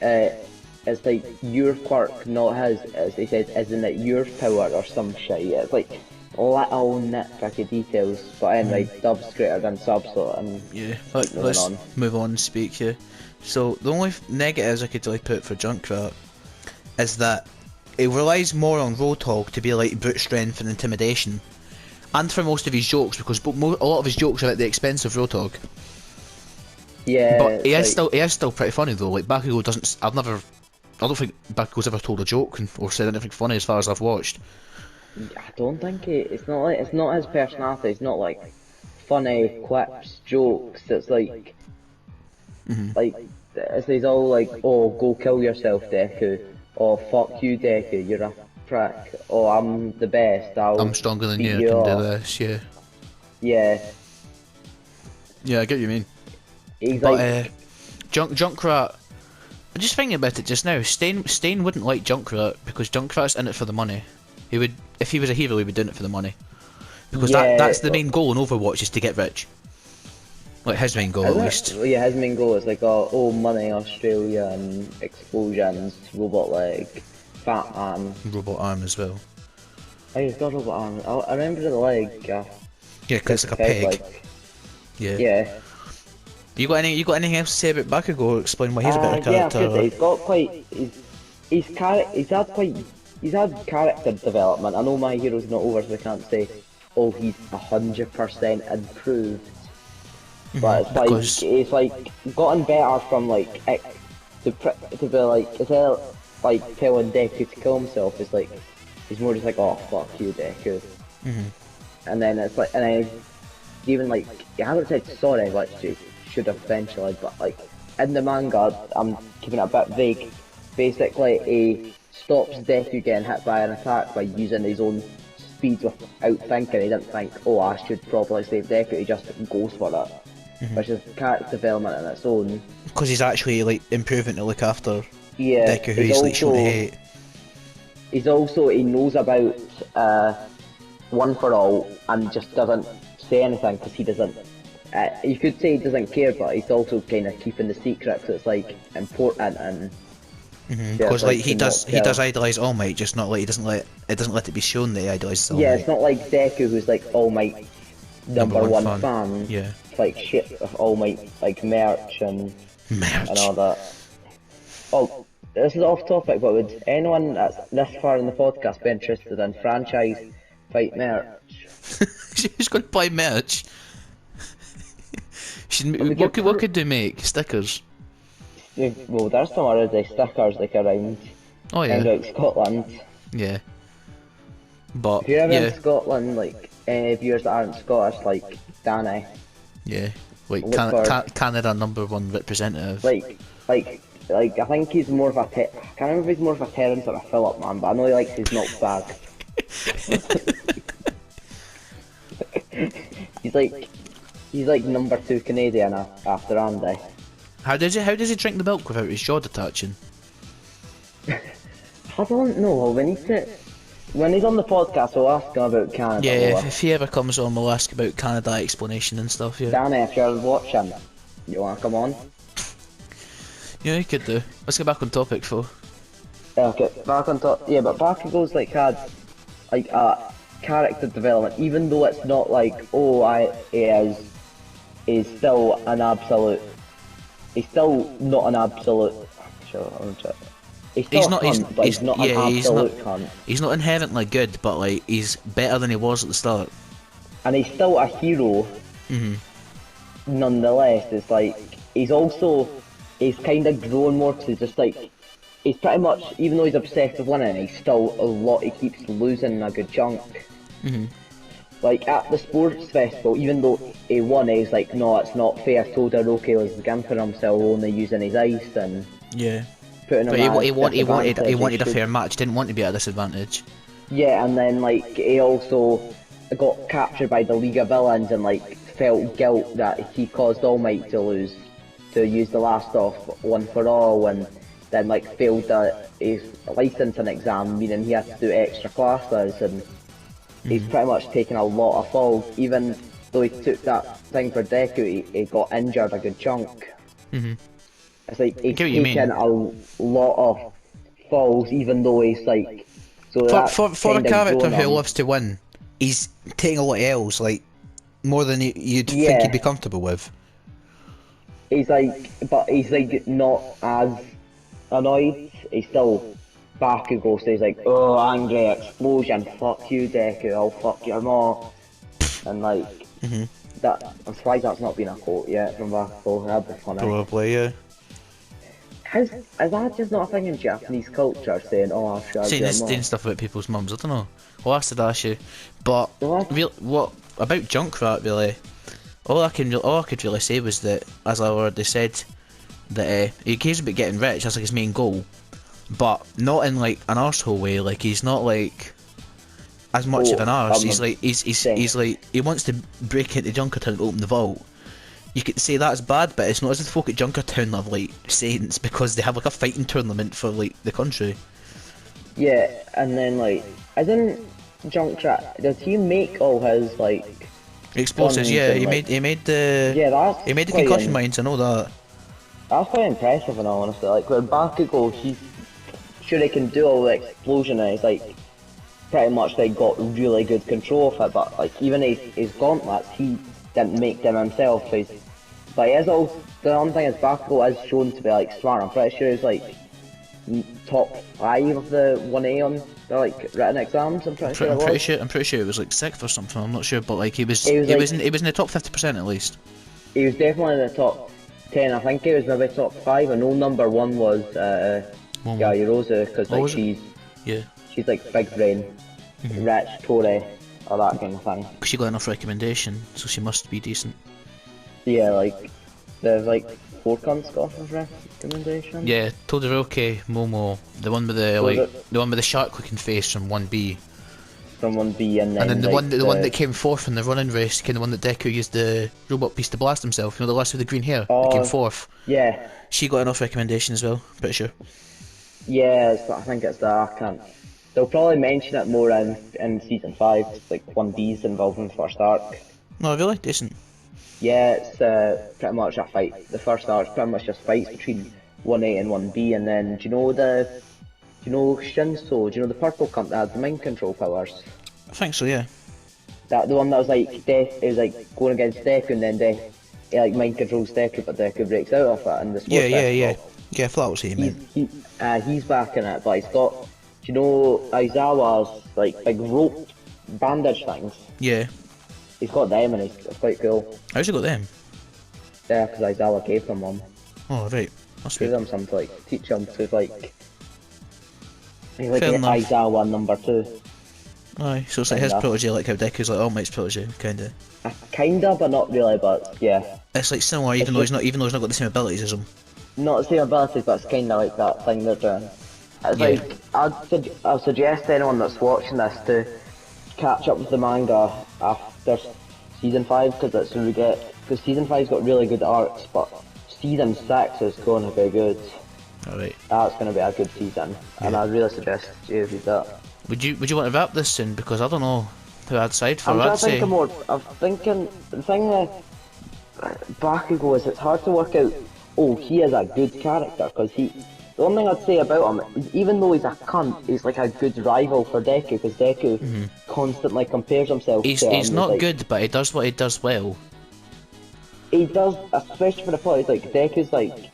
it's like your quirk, not his, as he says, isn't it your power or some shit. It's like little nitpicky details, but anyway, dubs greater than subs, so yeah, let's move on and speak here. So the only negatives I could really put for Junkrat is that it relies more on Roadhog to be like brute strength and intimidation, and for most of his jokes, because a lot of his jokes are at the expense of Roadhog. Yeah, but he is still pretty funny though. Like Bakugou doesn't. I don't think Bakugou's ever told a joke or said anything funny as far as I've watched. I don't think it's not his personality. It's not like funny quips, jokes. It's like it's all like, oh, go kill yourself, Deku. Oh, fuck you, Deku. You're a prick. Oh, I'm the best. I'm stronger than you. I can do this. Yeah. Yeah. Yeah, I get what you mean. He's but like, Junkrat. I'm just thinking about it just now. Stain wouldn't like Junkrat because Junkrat's in it for the money. He would, if he was a hero, he would do it for the money. Because that's the main goal in Overwatch, is to get rich. Like his main goal, at least. Yeah, his main goal is like, oh, money, Australia, and explosions, robot leg, fat man. Robot arm as well. Oh, he's got robot arm. I remember the leg. Yeah, because it's like a pig. Like, yeah. Yeah. You got anything else to say about Bakugou? Explain why he's a better character. Yeah, he's got quite. He's had character development. I know My Hero's not over, so I can't say, oh, he's 100% improved. But it's like, it's like gotten better from like to be like, instead of like telling Deku to kill himself, it's like, he's more just like, oh fuck you, Deku. And then it's like, and then even like, you haven't said sorry, which you should have eventually, but like, in the manga, I'm keeping it a bit vague. Basically, he stops Deku getting hit by an attack by using his own speed without thinking. He didn't think, oh, I should probably save Deku, he just goes for it. Which is character development in its own. Because he's actually like improving to look after Deku, who he's like shown to hate. He's also, he knows about One For All and just doesn't say anything because he doesn't, you could say he doesn't care, but he's also kind of keeping the secret, so it's like important. And because like he does idolise All Might, just not like he doesn't let it be shown that he idolises All Might. Yeah, it's not like Deku who's like All Might number one fan. Yeah. Like shit of All Might, like merch and all that. Oh, this is off topic, but would anyone that's this far in the podcast be interested in franchise fight merch? Who's going to buy merch? What could they make? Stickers? Well, there's some already stickers like around. Oh yeah. Around Scotland. Yeah. But if you're ever in Scotland, like any viewers that aren't Scottish, like Danny. Yeah, like Canada #1 representative. Like I think he's more of a I can't remember if he's more of a Terence or a Philip man, but I know he likes his milk bag. he's like #2 Canadian after Andy. How does he drink the milk without his jaw detaching? I don't know. When he's on the podcast, we'll ask him about Canada. Yeah, if he ever comes on, we'll ask about Canada explanation and stuff. Yeah. Danny, if you're watching, you wanna come on? Yeah, you could do. Let's get back on topic, though. Okay, back on top. Yeah, but Bakugou's like had like a character development, even though it's not like, oh, he's still an absolute. He's still not an absolute. Sure, I'm check. He's not an absolute cunt. He's not inherently good, but like he's better than he was at the start. And he's still a hero. Nonetheless, it's like he's kind of grown more to just like he's pretty much, even though he's obsessed with winning, he's still he keeps losing a good chunk. Like at the sports festival, even though he won, he's like, no, it's not fair. Todoroki was gimping himself, only using his ice and putting him at he wanted a fair match, didn't want to be at a disadvantage. Yeah, and then like he also got captured by the League of Villains and like felt guilt that he caused All Might to lose, to use the last off One For All, and then like failed his licensing exam, meaning he had to do extra classes, and he's pretty much taken a lot of falls. Even though he took that thing for Deku, he got injured a good chunk. It's like he's taken a lot of falls, even though he's like. So for a character who loves to win, he's taking a lot of L's, like more than you'd think he'd be comfortable with. He's like, but he's like not as annoyed. He's still Bakugou, so he's like, oh, angry explosion, fuck you, Deku, I'll fuck your mom, and like that. I'm surprised that's not been a quote yet from Bakugou. That'd be funny. Probably, yeah. Is that just not a thing in Japanese culture, saying, oh, I'll shag your mom? Saying stuff about people's mums, I don't know. Well, that's the Dashi. But what about Junkrat really? All I could really say was that, as I already said, that he cares about getting rich. That's like his main goal, but not in like an arsehole way. Like he's not like as much of an arse. He's like he wants to break into Junkertown and open the vault. You could say that's bad, but it's not as if folk at Junkertown have like saints because they have like a fighting tournament for like the country. Yeah, and then like, isn't Junkrat, does he make all his like explosives? Yeah, he made the concussion mines. I know that. That's quite impressive in all honesty. Like when Bakugou, he's sure he can do all the explosion, and he's like pretty much like got really good control of it. But like even his gauntlets, he didn't make them himself. So but he is also, the one thing is Bakugou is shown to be like smart. I'm pretty sure he's like top 5 of the 1A on the like written exams. I'm pretty sure it was like 6th or something. I'm not sure, but like he was in the top 50% at least. He was definitely in the top 10. I think he was maybe top 5. I know number 1 was Rosa, because like she's like big brain, rich, Tory, or that kind of thing. She got enough recommendation, so she must be decent. Yeah, like there's like 4 cunts got enough recommendation. Yeah, Todoroki, Momo, the one with the shark-looking face from 1B. From 1B, and then the like, one that came fourth in the running race, kind of one that Deku used the robot piece to blast himself. You know, the last with the green hair that came fourth. Yeah. She got enough recommendation as well. Pretty sure. Yeah, I think it's that. I can't. They'll probably mention it more in season 5. Like 1B's involved in the first arc. No, really decent. Yeah, it's pretty much a fight. The first arc's pretty much just fights between 1A and 1B, and then do you know Shinso? Do you know the purple cunt that has the mind control powers? I think so, yeah. The one that was like it was like going against Deku, and then he like mind controls Deku, but Deku breaks out of it, and the Yeah, I thought that was what you meant. He's back in it, but he's got, do you know Aizawa's like big rope bandage things? Yeah. He's got them, and it's quite cool. How's he got them? Yeah, because Aizawa gave them one. Oh, right. That's Gave good. them some to like teach him to like. He's like Fair enough. Aizawa number 2. Aye, so it's like his protege, like how Deku's like All Might's protege, kinda. Kinda, but not really. But yeah. It's like similar, even though he's not got the same abilities as him. Not the same abilities, but it's kinda like that thing they're doing. It's like I'd suggest anyone that's watching this to catch up with the manga after season 5, because that's when we get. Because season 5's got really good arcs, but season 6 is going to be good. Alright. That's going to be a good season, and I really suggest you read that. Would you want to wrap this soon? Because I don't know who I'd side for. I'm thinking the thing with Bakugo is it's hard to work out. Oh, he is a good character, because the one thing I'd say about him is, even though he's a cunt, he's like a good rival for Deku, because Deku constantly compares himself to him. He's not good, but he does what he does well. He does, especially for the plot. He's like Deku's like.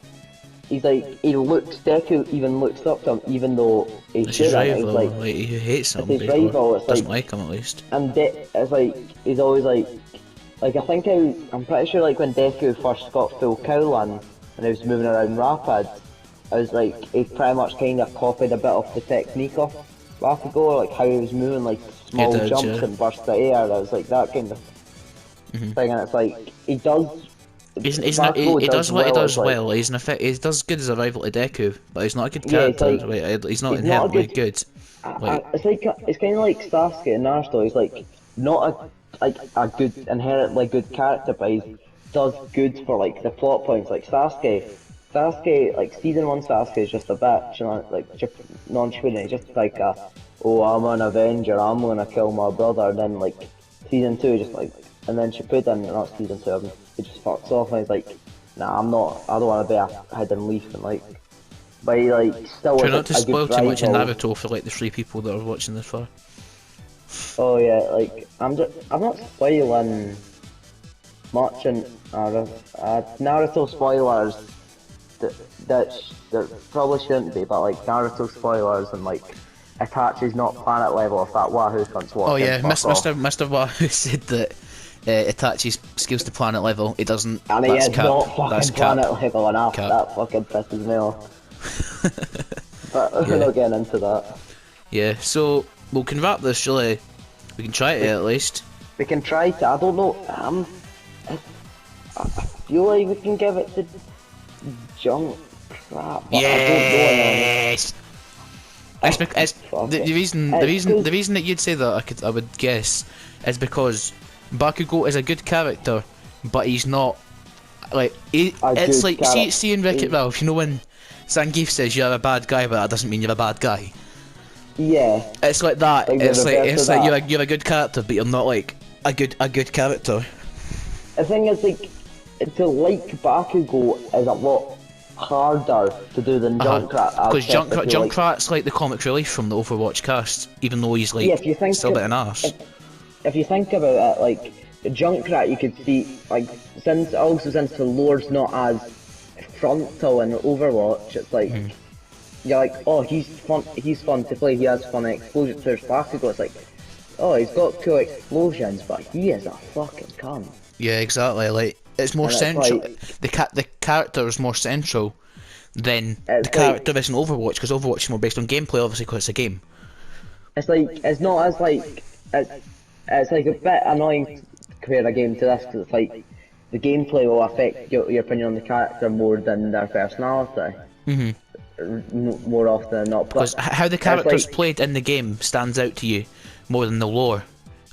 Deku even looks up to him, even though he's It's his rival, like he hates him, it's his rival, it's doesn't like him at least. And it's like, he's always like I think I'm pretty sure like when Deku first got full Kowlan, and he was moving around rapid, I was like, he pretty much kind of copied a bit of the technique of Bakugo, like how he was moving like small jumps and bursts of air. I was like that kind of thing, and it's like, he does he does what he does well. He does good as a rival to Deku, but he's not a good character. He's not inherently good. It's kind of like Sasuke and Naruto. He's like not a good inherently good character, but he does good for like the plot points. Like Sasuke, like season 1 Sasuke is just a bitch, you know, like non-shooting. He's just like I'm an Avenger, I'm gonna kill my brother. And then like season 2, just like, and then Shippuden, not season 2. He just fucks off, and he's like, nah, I don't want to be a hidden leaf, and like, but he like still. Try not to spoil too much in Naruto for like the 3 people that are watching this far. Oh yeah, like I'm not spoiling much in Naruto spoilers that probably shouldn't be, but like Naruto spoilers and like Itachi's not planet level if that Wahoo cunt's watching. Oh yeah, Mr. Wahoo said that Itachi's skills to planet level, he doesn't. And he is cap. not fucking That's planet cap. level enough. Cap. That fucking pisses me off. But we're not getting into that. Yeah, so we can wrap this, surely. We can try it at least. We can try to. I don't know. I feel like we can give it to Junkrat. Yes. The reason that you'd say that I would guess is because Bakugo is a good character, but he's not like it's like see in Wreck-It Ralph, you know when Zangief says you're a bad guy, but that doesn't mean you're a bad guy. Yeah. It's like that. It's like you're a good character, but you're not like a good character. The thing is, like, to like Bakugo is a lot harder to do than Junkrat. Because Junkrat's like the comic relief from the Overwatch cast, even though he's like still a bit an arse. If you think about it, like Junkrat, you could see like since the lore's not as frontal in Overwatch, it's like you're like, oh, he's fun to play, he has fun explosions. There's Bakugo, it's like, oh, he's got cool explosions, but he is a fucking cunt. Yeah, exactly. Like it's more And it's central. like- The character is more central than It's the character is in Overwatch, because Overwatch is more based on gameplay, obviously, because it's a game. It's like, it's not as like, it's like a bit annoying to compare a game to this, because it's like, the gameplay will affect your opinion on the character more than their personality. More often than not. Because But how the it's character's like, played in the game stands out to you more than the lore.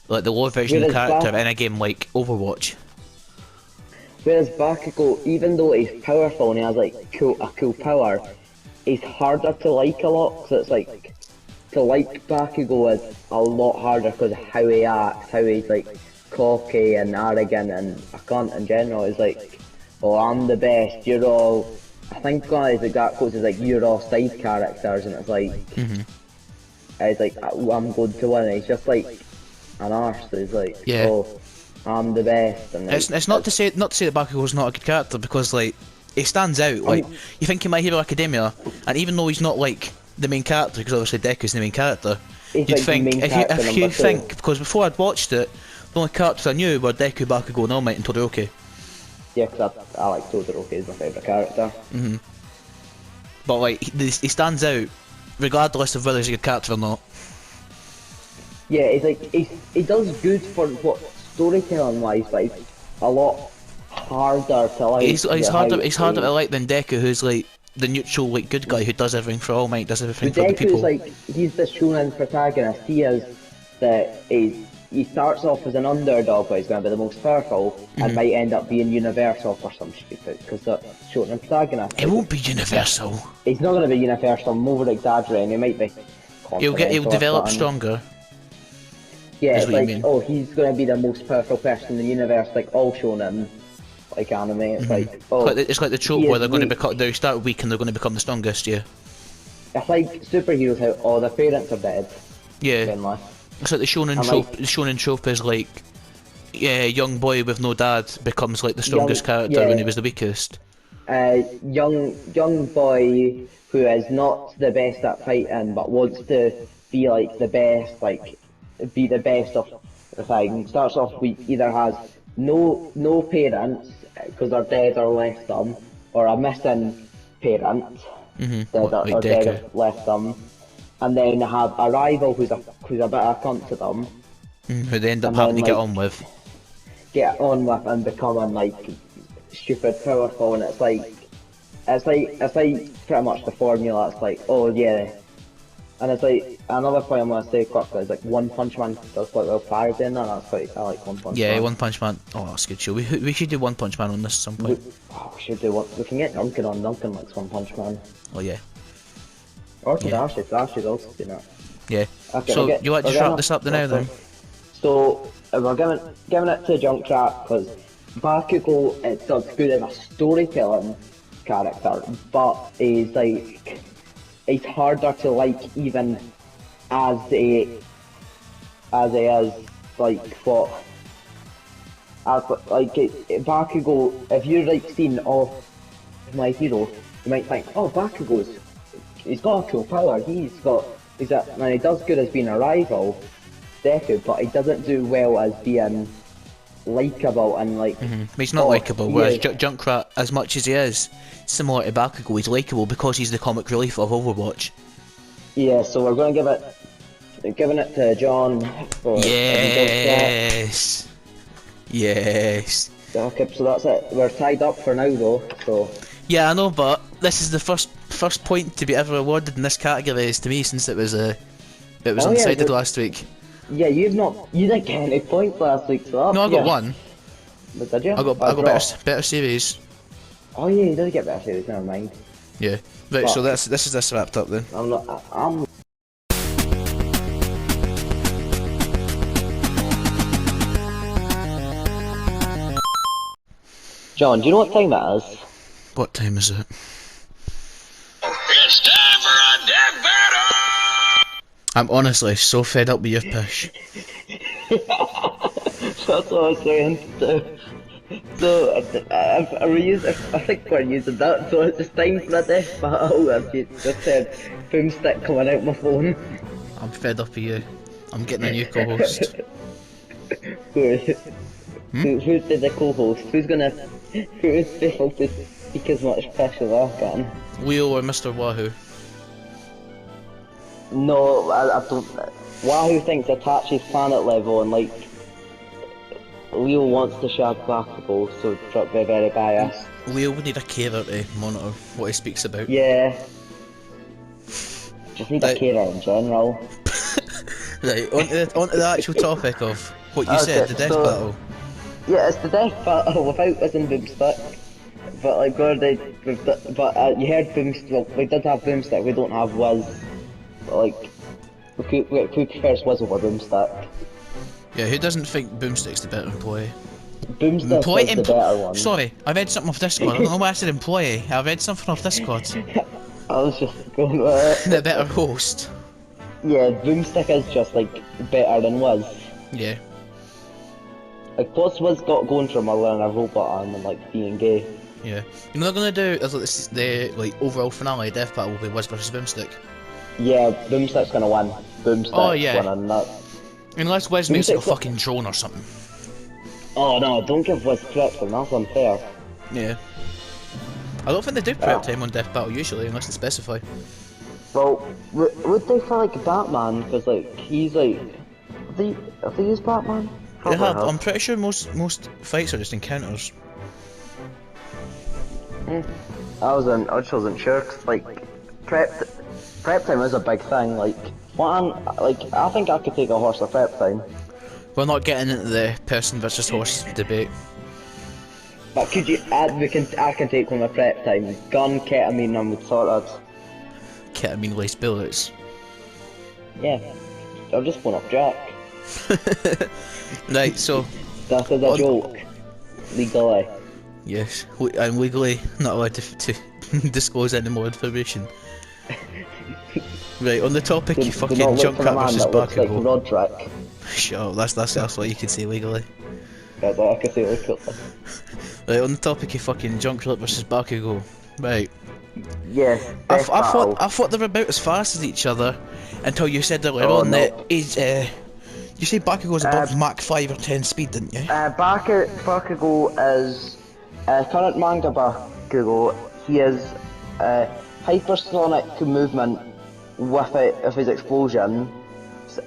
Like the lore version of the Whereas character in a game like Overwatch. whereas Bakugou, even though he's powerful and he has like a cool power, he's harder to like a lot. So it's like, to like Bakugou is a lot harder because of how he acts, how he's like cocky and arrogant and a cunt in general. He's like, oh, I'm the best, you're all... I think one of his exact quotes is like, you're all side characters, and it's like... It's like, I'm good to win. He's just like an arse. He's like, Yeah. oh, I'm the best. And like, It's not to say that Bakugou's not a good character, because like he stands out. Like you think in My Hero Academia, and even though he's not like the main character, because obviously Deku's the main character, He's you'd like the think main character if you number two. think, because before I'd watched it, the only characters I knew were Deku, Bakugou, and All Might and Todoroki. Yeah, because I like Todoroki as my favourite character. But like he stands out, regardless of whether he's a good character or not. Yeah, he's like, he does good for what storytelling wise, but he's a lot harder to like. He's harder to like than Deku, who's like the neutral, like good guy who does everything for All Might, does everything for the people. Deku's like, he's the shonen protagonist. He is he starts off as an underdog, but he's going to be the most powerful, and might end up being universal for some stupid, because the shonen protagonist. It won't be universal. He's not going to be universal. I'm over exaggerating. He might be. He'll continental or develop something. stronger. Yeah, is it's what you like, mean. oh, he's going to be the most powerful person in the universe, like all shonen, like anime. It's like, oh, It's like the trope he where is they're going to weak. become, they start weak and they're going to become the strongest. Yeah. It's like superheroes, how all their parents are dead. Yeah. Mainly. It's like the shonen And, trope. like- The shonen trope is like, yeah, young boy with no dad becomes like the strongest character yeah. when he was the weakest. Young boy who is not the best at fighting, but wants to be like the best, like be the best of the thing. Starts off weak, either has no parents because they're dead or left them, or a missing parent dead Like or dead Deku. or left them, and then have a rival who's a bit of a cunt to them. Who they end up And having to then, get like, on with. Get on with and becoming like stupid powerful, and it's like pretty much the formula. It's like, oh yeah, and it's like another point I'm gonna say quickly is like One Punch Man does quite well parody in that. That's quite, I like One Punch Yeah, Man. One Punch Man. Oh, that's a good show. We should do One Punch Man on this at some point. We should do one. We can get Duncan on. Duncan likes One Punch Man. Oh yeah. Or Yeah. Dash should also do that. Yeah. Okay, So we're you like to we're wrap gonna- this up now then? So we're giving it to Junkrat because Bakugou it does good as a storytelling character, but he's harder to like even as he is like what Bakugou. If you're like seeing My Hero, you might think, oh, he's got a cool power. He does good as being a rival, Deku, but he doesn't do well as being likeable and like. But he's not likeable, yeah. whereas Junkrat, as much as he is similar to Bakugou, he's likeable because he's the comic relief of Overwatch. Yeah, so we're giving it to John for Yes. Yes. Okay, so that's it. We're tied up for now though, so Yeah, I know, but this is the first point to be ever awarded in this category is to me, since it was undecided last week. yeah, you didn't get any points last week, so No, I got one. But did you? I got better series. Oh yeah, you did get better series. Never mind. Yeah. Right. But- So this is this wrapped up then. I'm. John, do you know what time it is? What time is it? It's time for a death battle! I'm honestly so fed up with your push. That's what I was saying. So I think we're using that. So it's time for a death battle. As you just said, boomstick coming out my phone. I'm fed up with you. I'm getting a new co-host. Who's the co-host? Who is able to speak as much Fish as I can? Leo or Mr. Wahoo? No, I don't. Wahoo thinks Itachi's planet level, and like Leo wants to shag Bakugou, so be very biased. Leo would need a carer to monitor what he speaks about. Yeah. Just need a carer in general. Right, onto the actual topic of what you said, the death battle. Yeah, it's the death battle without using Boomstick. But like, you heard Boomstick. Well, we did have Boomstick. We don't have Wiz. But, like, who prefers Wiz over Boomstick? Yeah, who doesn't think Boomstick's the better employee? Boomstick is the better one. Sorry, I read something off Discord. I don't know why I said employee. I read something off Discord. I was just going with it. The better host. Yeah, Boomstick is just like better than Wiz. Yeah. Like, what's Wiz got going for him other than a robot arm and like being gay? Yeah. You know what they're gonna do? Is the like overall finale death battle will be Wiz versus Boomstick. Yeah, Boomstick's gonna win. Boomstick's winning that. Unless Wiz makes like a fucking drone or something. Oh no, don't give Wiz prep time, that's unfair. Yeah. I don't think they do prep time on death battle usually, unless they specify. Well, would they for like Batman? Because like he's like, have they used Batman? They have. I'm pretty sure most fights are just encounters. I just wasn't sure. 'Cause, like prep time is a big thing. Like I think I could take a horse of prep time. We're not getting into the person versus horse debate. But could you add? I can take one of prep time. Gun, ketamine, and with sorted. Ketamine laced bullets. Yeah, I'm just pulling up Jack. Right, so That is a joke. Legally. yes, I'm legally not allowed to disclose any more information. Right, on the topic, you fucking Junkrat versus Bakugou. Like Roderick. Shut up, that's what you can say legally. That's all I can say legally. Right, on the topic, you fucking Junkrat versus Bakugou. Right. Yes. I thought they were about as fast as each other until you said earlier on that he's you say Bakugou's above Mach 5 or 10 speed, didn't you? Bakugou is current manga Bakugou. He is hypersonic movement with his explosion,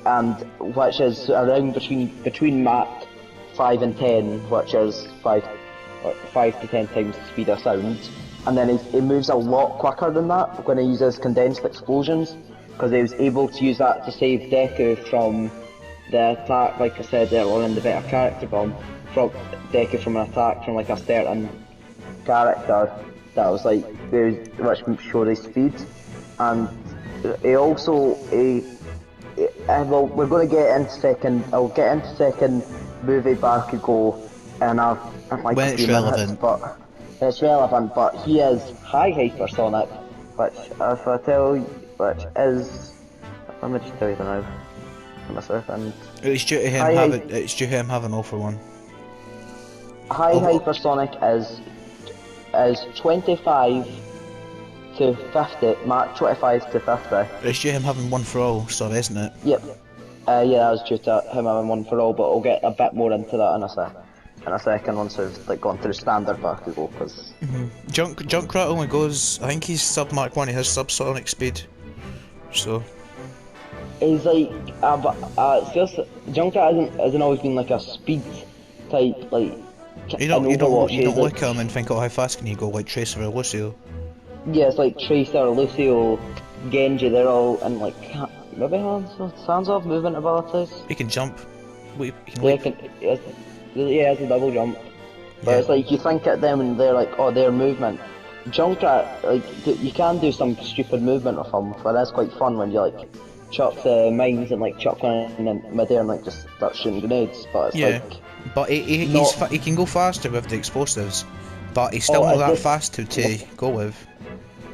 and which is around between Mach 5 and 10, which is 5 to 10 times the speed of sound. And then he moves a lot quicker than that when he uses condensed explosions, because he was able to use that to save Deku from the attack, like I said earlier in the better character bomb, from Deku from an attack from like a certain character that was like, which showed his speed. And he also, well, we're going to get into I'll get into second movie Bakugou in like when a few minutes, but it's relevant, but he is high hypersonic, which if I tell you, which is, let me just tell you the now. In a second. It's due to him having all for one. High hypersonic is 25 to 50, Mach 25 to 50. It's due him having one for all, sorry, isn't it? Yep. Yeah, that was due to him having one for all, but we'll get a bit more into that in a second once we've like gone through standard Bakugou, because Junkrat only goes, I think he's sub Mach 1, he has subsonic speed, so he's like it's just Junkrat hasn't always been like a speed type, like you don't look at him and think, oh, how fast can you go, like Tracer or Lucio? Yeah, it's like Tracer, Lucio, Genji, they're all in like maybe hands off movement abilities. He can jump. He has a double jump. But it's like, you think at them and they're like, oh, their movement. Junkrat, like, you can do some stupid movement with him, but that's quite fun when you like chuck the mines and like chuck one in midair and like just start shooting grenades. But it's like, but he can go faster with the explosives, but he's still not that fast to go with.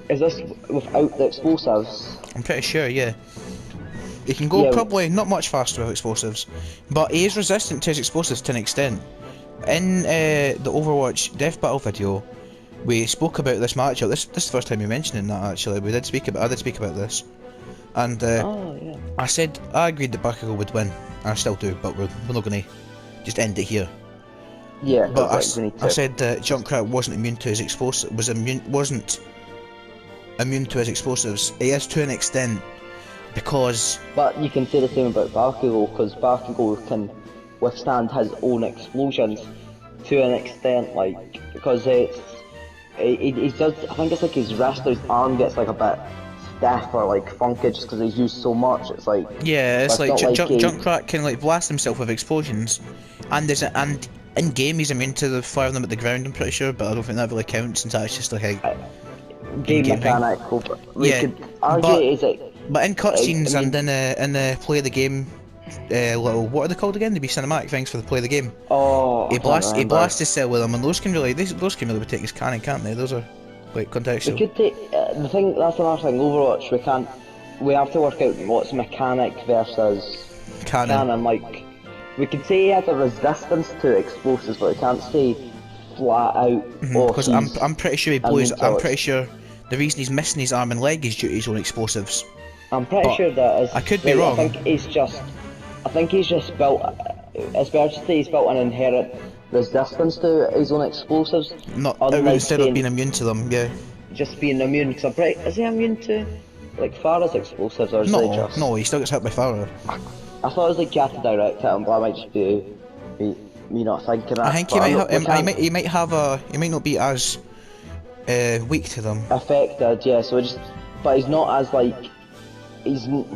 Is this without the explosives? I'm pretty sure, yeah. He can go probably not much faster with explosives, but he is resistant to his explosives to an extent. In the Overwatch Death Battle video, we spoke about this matchup. This is the first time you're mentioning that actually. I did speak about this, and I said I agreed that Bakugou would win, and I still do, but we're not going to just end it here. Yeah, But we need I to. said that Junkrat wasn't immune to his wasn't immune to his explosives. He is to an extent, because But you can say the same about Bakugou, because Bakugou can withstand his own explosions to an extent, like, because he does, I think it's like his wrist or his arm gets like a bit stiff or like funky just because he's used so much. It's like, yeah, it's but like not like Junkrat can like blast himself with explosions, and in game he's immune to the firing them at the ground. I'm pretty sure, but I don't think that really counts since that's just like a game in-game thing. mechanic. We Yeah, could argue but is it. but in cutscenes I mean, and in the play of the game, little, what are they called again? They'd be cinematic things for the play of the game. Oh, I He can't blasts remember. his cell with them, and those can really be taken as canon, can't they? Those are quite We contextual. could take the thing. That's another thing. Overwatch. We can't. We have to work out what's mechanic versus canon. Like, we could say he has a resistance to explosives, but we can't say flat out. Because he's I'm pretty sure he blows. immune to I'm it. pretty sure the reason he's missing his arm and leg is due to his own explosives. I'm pretty but sure that is. I could be wrong. I think he's just built. It's better to say he's built an inherent resistance to his own explosives. Not unlike instead of saying being immune to them. Yeah. just being immune. Because I'm pretty. Is he immune to like Farah's explosives, or is he just? No, he still gets hit by fire. I thought it was like Cat direct hit him, but I might just be me not thinking that. I think he might have a. He might not be as weak to them. affected, yeah. So but he's not as like he's not.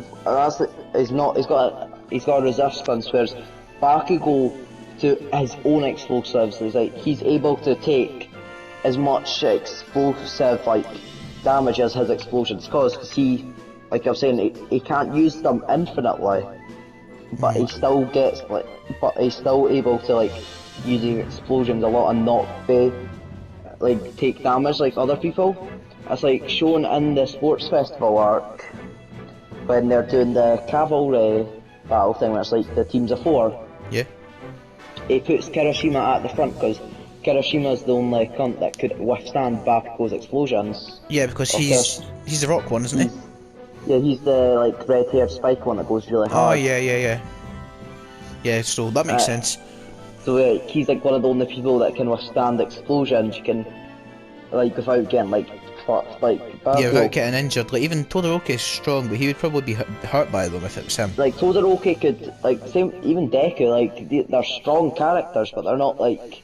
He's got a resistance, whereas Bakugo to his own explosives is like he's able to take as much explosive like damage as his explosions cause, because he, like I was saying, he can't use them infinitely, but he still gets but he's still able to like use the explosions a lot and not be like take damage like other people. It's like shown in the sports festival arc when they're doing the cavalry battle thing where it's like the teams of 4. Yeah. He puts Kirishima at the front because Kirishima's the only cunt that could withstand Bakugo's explosions. Yeah, because he's the rock one, isn't he? Yeah, he's the like red-haired spike one that goes really Oh hard. yeah. Yeah, so that makes sense. So he's like one of the only people that can withstand explosions. You can like without getting like fucked. Like Bakugo, Yeah, without getting injured. Like even Todoroki is strong, but he would probably be hurt by them if it was him. like Todoroki could like same even Deku like they're strong characters, but they're not like.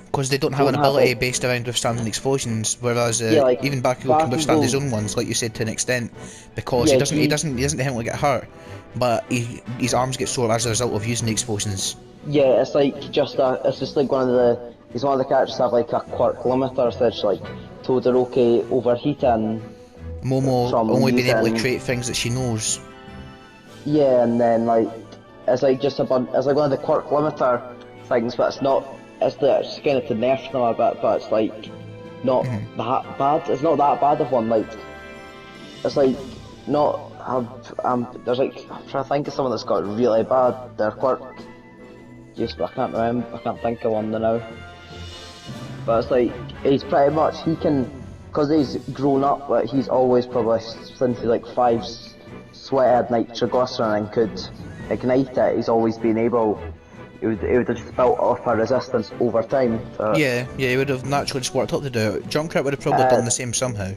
Because they don't have an ability based around withstanding explosions, whereas like, even Bakugo can withstand his own ones, like you said, to an extent, because he doesn't inherently get hurt, but his arms get sore as a result of using the explosions. Yeah, it's like it's just like he's one of the characters that have like a quirk limiter, such like Todoroki overheating. Momo only being able to create things that she knows. Yeah, and then like it's like just it's like one of the quirk limiter things, but it's not. It's kind of to nerf them a bit, but it's like not that bad. It's not that bad of one. Like it's like not. There's like I'm trying to think of someone that's got really bad their quirk. Just I can't remember. I can't think of one now. But it's like he's pretty much he can because he's grown up. But he's always probably since he's like 5 sweated nitroglycerin and could ignite it. He's always been able. It would have just built off a resistance over time. Yeah, he would have naturally just worked up to do it. Junkrat would have probably done the same somehow,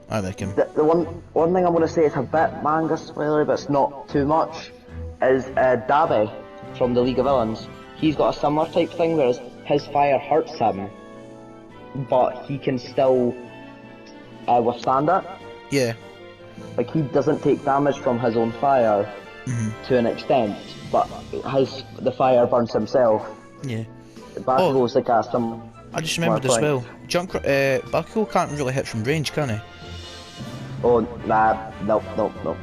I reckon. The one thing I'm going to say is a bit manga spoilery, but it's not too much, is Dabe from the League of Villains. He's got a similar type thing, whereas his fire hurts him, but he can still withstand it. Yeah. Like, he doesn't take damage from his own fire to an extent, but the fire burns himself. Yeah. Bakugo's like a I just remembered as well. Bakugo can't really hit from range, can he? Oh, nah, no.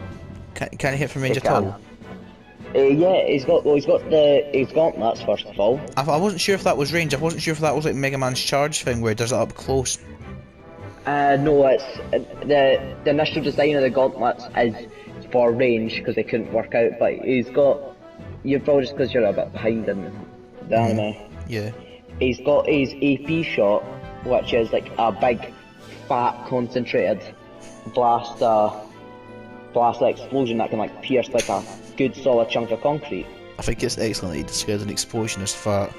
Can he hit from range at all? Yeah, he's got his gauntlets first of all. I wasn't sure if that was range. I wasn't sure if that was like Mega Man's charge thing where he does it up close. No, it's the initial design of the gauntlets is for range because they couldn't work out. But you're probably just because you're a bit behind in the anime. Yeah. He's got his AP shot, which is like a big, fat, concentrated blast explosion that can like pierce like a good solid chunk of concrete. I think it's excellent that he described an explosion as fat.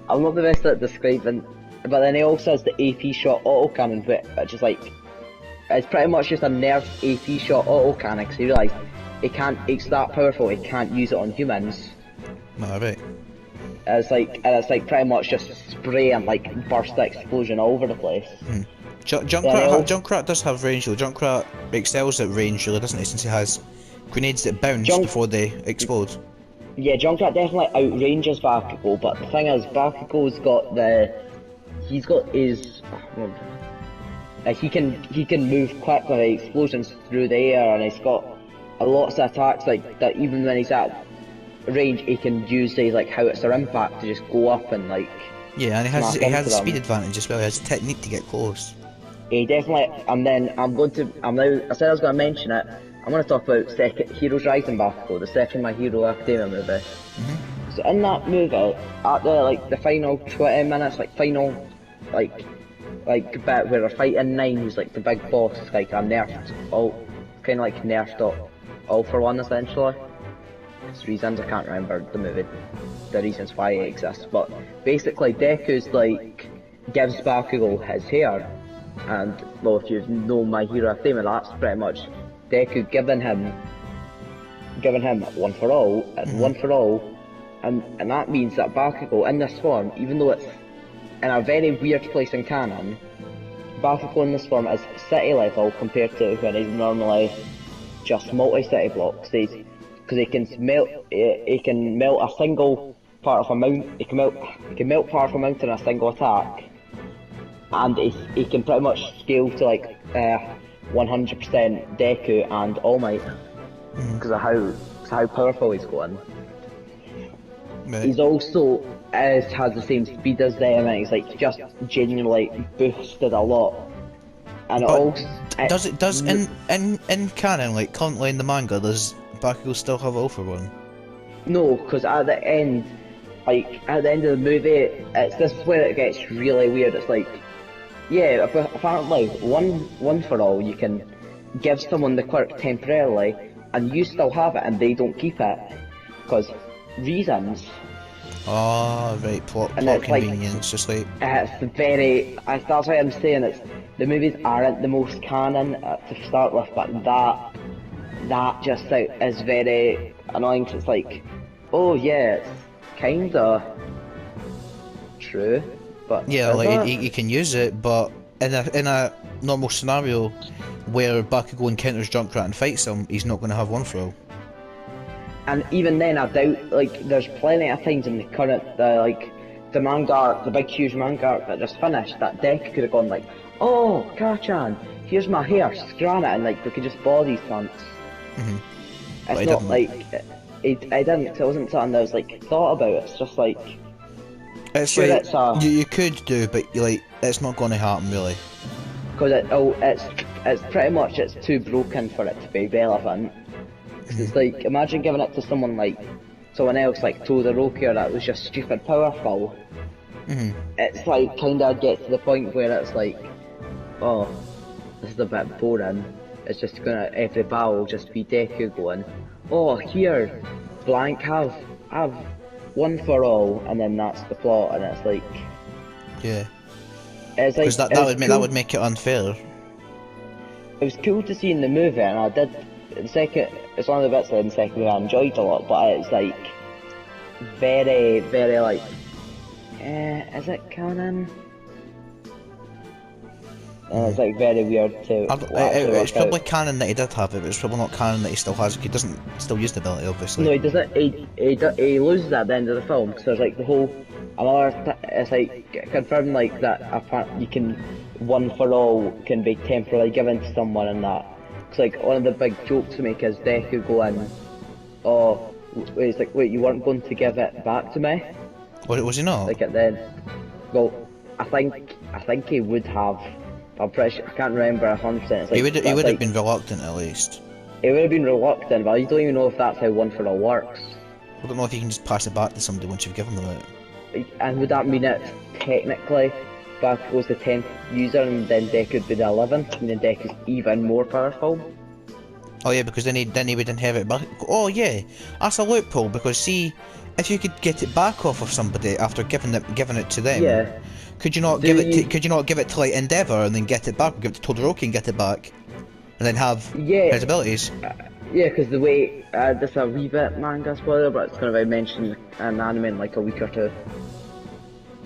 I'm not the best at describing, but then he also has the AP shot autocannon, which is like, it's pretty much just a nerfed AP shot autocannon, because he realised it's that powerful, he can't use it on humans. Alright. And it's like pretty much just spray and like burst explosion all over the place. Junkrat does have range though. Junkrat excels at range really, doesn't he, since he has grenades that bounce before they explode. Yeah, Junkrat definitely outranges Bakugou, but the thing is, Bakugou's got he can move quickly, like, explosions through the air, and he's got a lots of attacks like that. Even when he's at range, he can use these like howitzer impact to just go up and like. Yeah, and he has a speed advantage as well. He has a technique to get close. He definitely. And then I said I was going to mention it. I'm going to talk about Heroes Rising Bakugou, the second My Hero Academia movie. Mm-hmm. So in that movie, at the final 20 minutes, final bit where they're fighting Nine, who's like the big boss, like a nerfed all for one essentially. There's reasons I can't remember the reasons why it exists, but basically Deku's like gives Bakugou his hair, and well, if you know My Hero Academia, that's pretty much Deku giving him one for all, and that means that Bakugou in this form, even though it's in a very weird place in canon, Bakugou in this form is city level compared to when he's normally just multi-city blocks. Because he can melt a single part of a mountain. He can melt part of a mountain in a single attack, and he can pretty much scale to like 100% Deku and All Might because of how powerful he's going. Right. He's also has the same speed as them, and he's like just genuinely boosted a lot. And in canon, like currently in the manga, does Bakugou still have All for One? No, because at the end of the movie, this is where it gets really weird. It's like, yeah, apparently one for all, you can give someone the quirk temporarily, and you still have it, and they don't keep it, because reasons. Oh, right, plot convenience, just like... that's why I'm saying the movies aren't the most canon to start with, but that just is very annoying, because it's like, oh yeah, it's kinda true, but... Yeah, like, he can use it, but in a normal scenario where Bakugou encounters Junkrat and fights him, he's not going to have one for all. And even then, I doubt, like, there's plenty of times in the manga, the big huge manga that just finished, that Deku could have gone like, oh, Kachan, here's my hair, scram it, and like, we could just body stunts. Mm-hmm. It's not like, it wasn't something that was like, thought about, it's just like... It's sure, like, you could do, but like, it's not going to happen really. Because it's pretty much, it's too broken for it to be relevant. It's like, imagine giving it to someone else like Todoroki, or that was just stupid powerful. Mm-hmm. It's like, kinda get to the point where it's like, oh, this is a bit boring. It's just gonna, every battle just be Deku going, oh, here, blank, have one for all, and then that's the plot, and it's like... Yeah. It's like... Because that would make it unfair. It was cool to see in the movie, and I did... it's one of the bits in the second movie I enjoyed a lot, but it's like... very, very like... is it canon? It's like very weird to... It's probably canon that he did have it, but it's probably not canon that he still has. He doesn't still use the ability, obviously. No, he doesn't. He loses at the end of the film, because there's like the whole... it's like confirmed like that you can... one for all can be temporarily given to someone, and that. It's like one of the big jokes to make is Deku going, oh, he's like, wait, you weren't going to give it back to me? Was he not? Like at the end. Well, I think he would have. I'm pretty sure, I can't remember 100%. It's like, he would have been reluctant at least. He would have been reluctant, but I don't even know if that's how one for all works. I don't know if you can just pass it back to somebody once you've given them it. And would that mean that technically Bakugou's the 10th user and then Deku would be the 11th, meaning Deku's even more powerful? Oh yeah, because then he would inherit it back. Oh yeah, that's a loophole, because see, if you could get it back off of somebody after giving it to them, Yeah. could you not give it to like Endeavour and then get it back, or give it to Todoroki and get it back, and then have his abilities? Yeah, because the way this is a wee bit manga spoiler, but it's going to be mentioned in anime in like a week or two.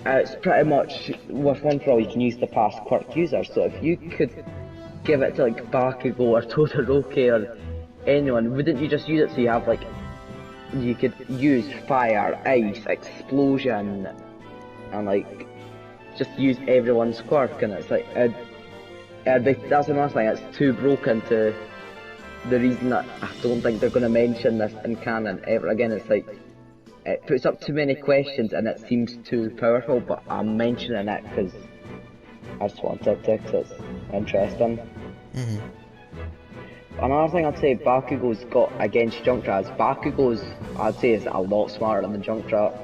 It's pretty much with one for all, you can use the past quirk user. So if you could give it to like Bakugo or Todoroki or anyone, wouldn't you just use it so you have like, you could use fire, ice, explosion, and like just use everyone's quirk? And it's like that's another thing. It's too broken to the reason that I don't think they're going to mention this in canon ever again. It's like, it puts up too many questions and it seems too powerful, but I'm mentioning it because I just wanted to, because it's interesting. Another thing I'd say Bakugo's got against Junkrat is Bakugo's, I'd say, is a lot smarter than Junkrat.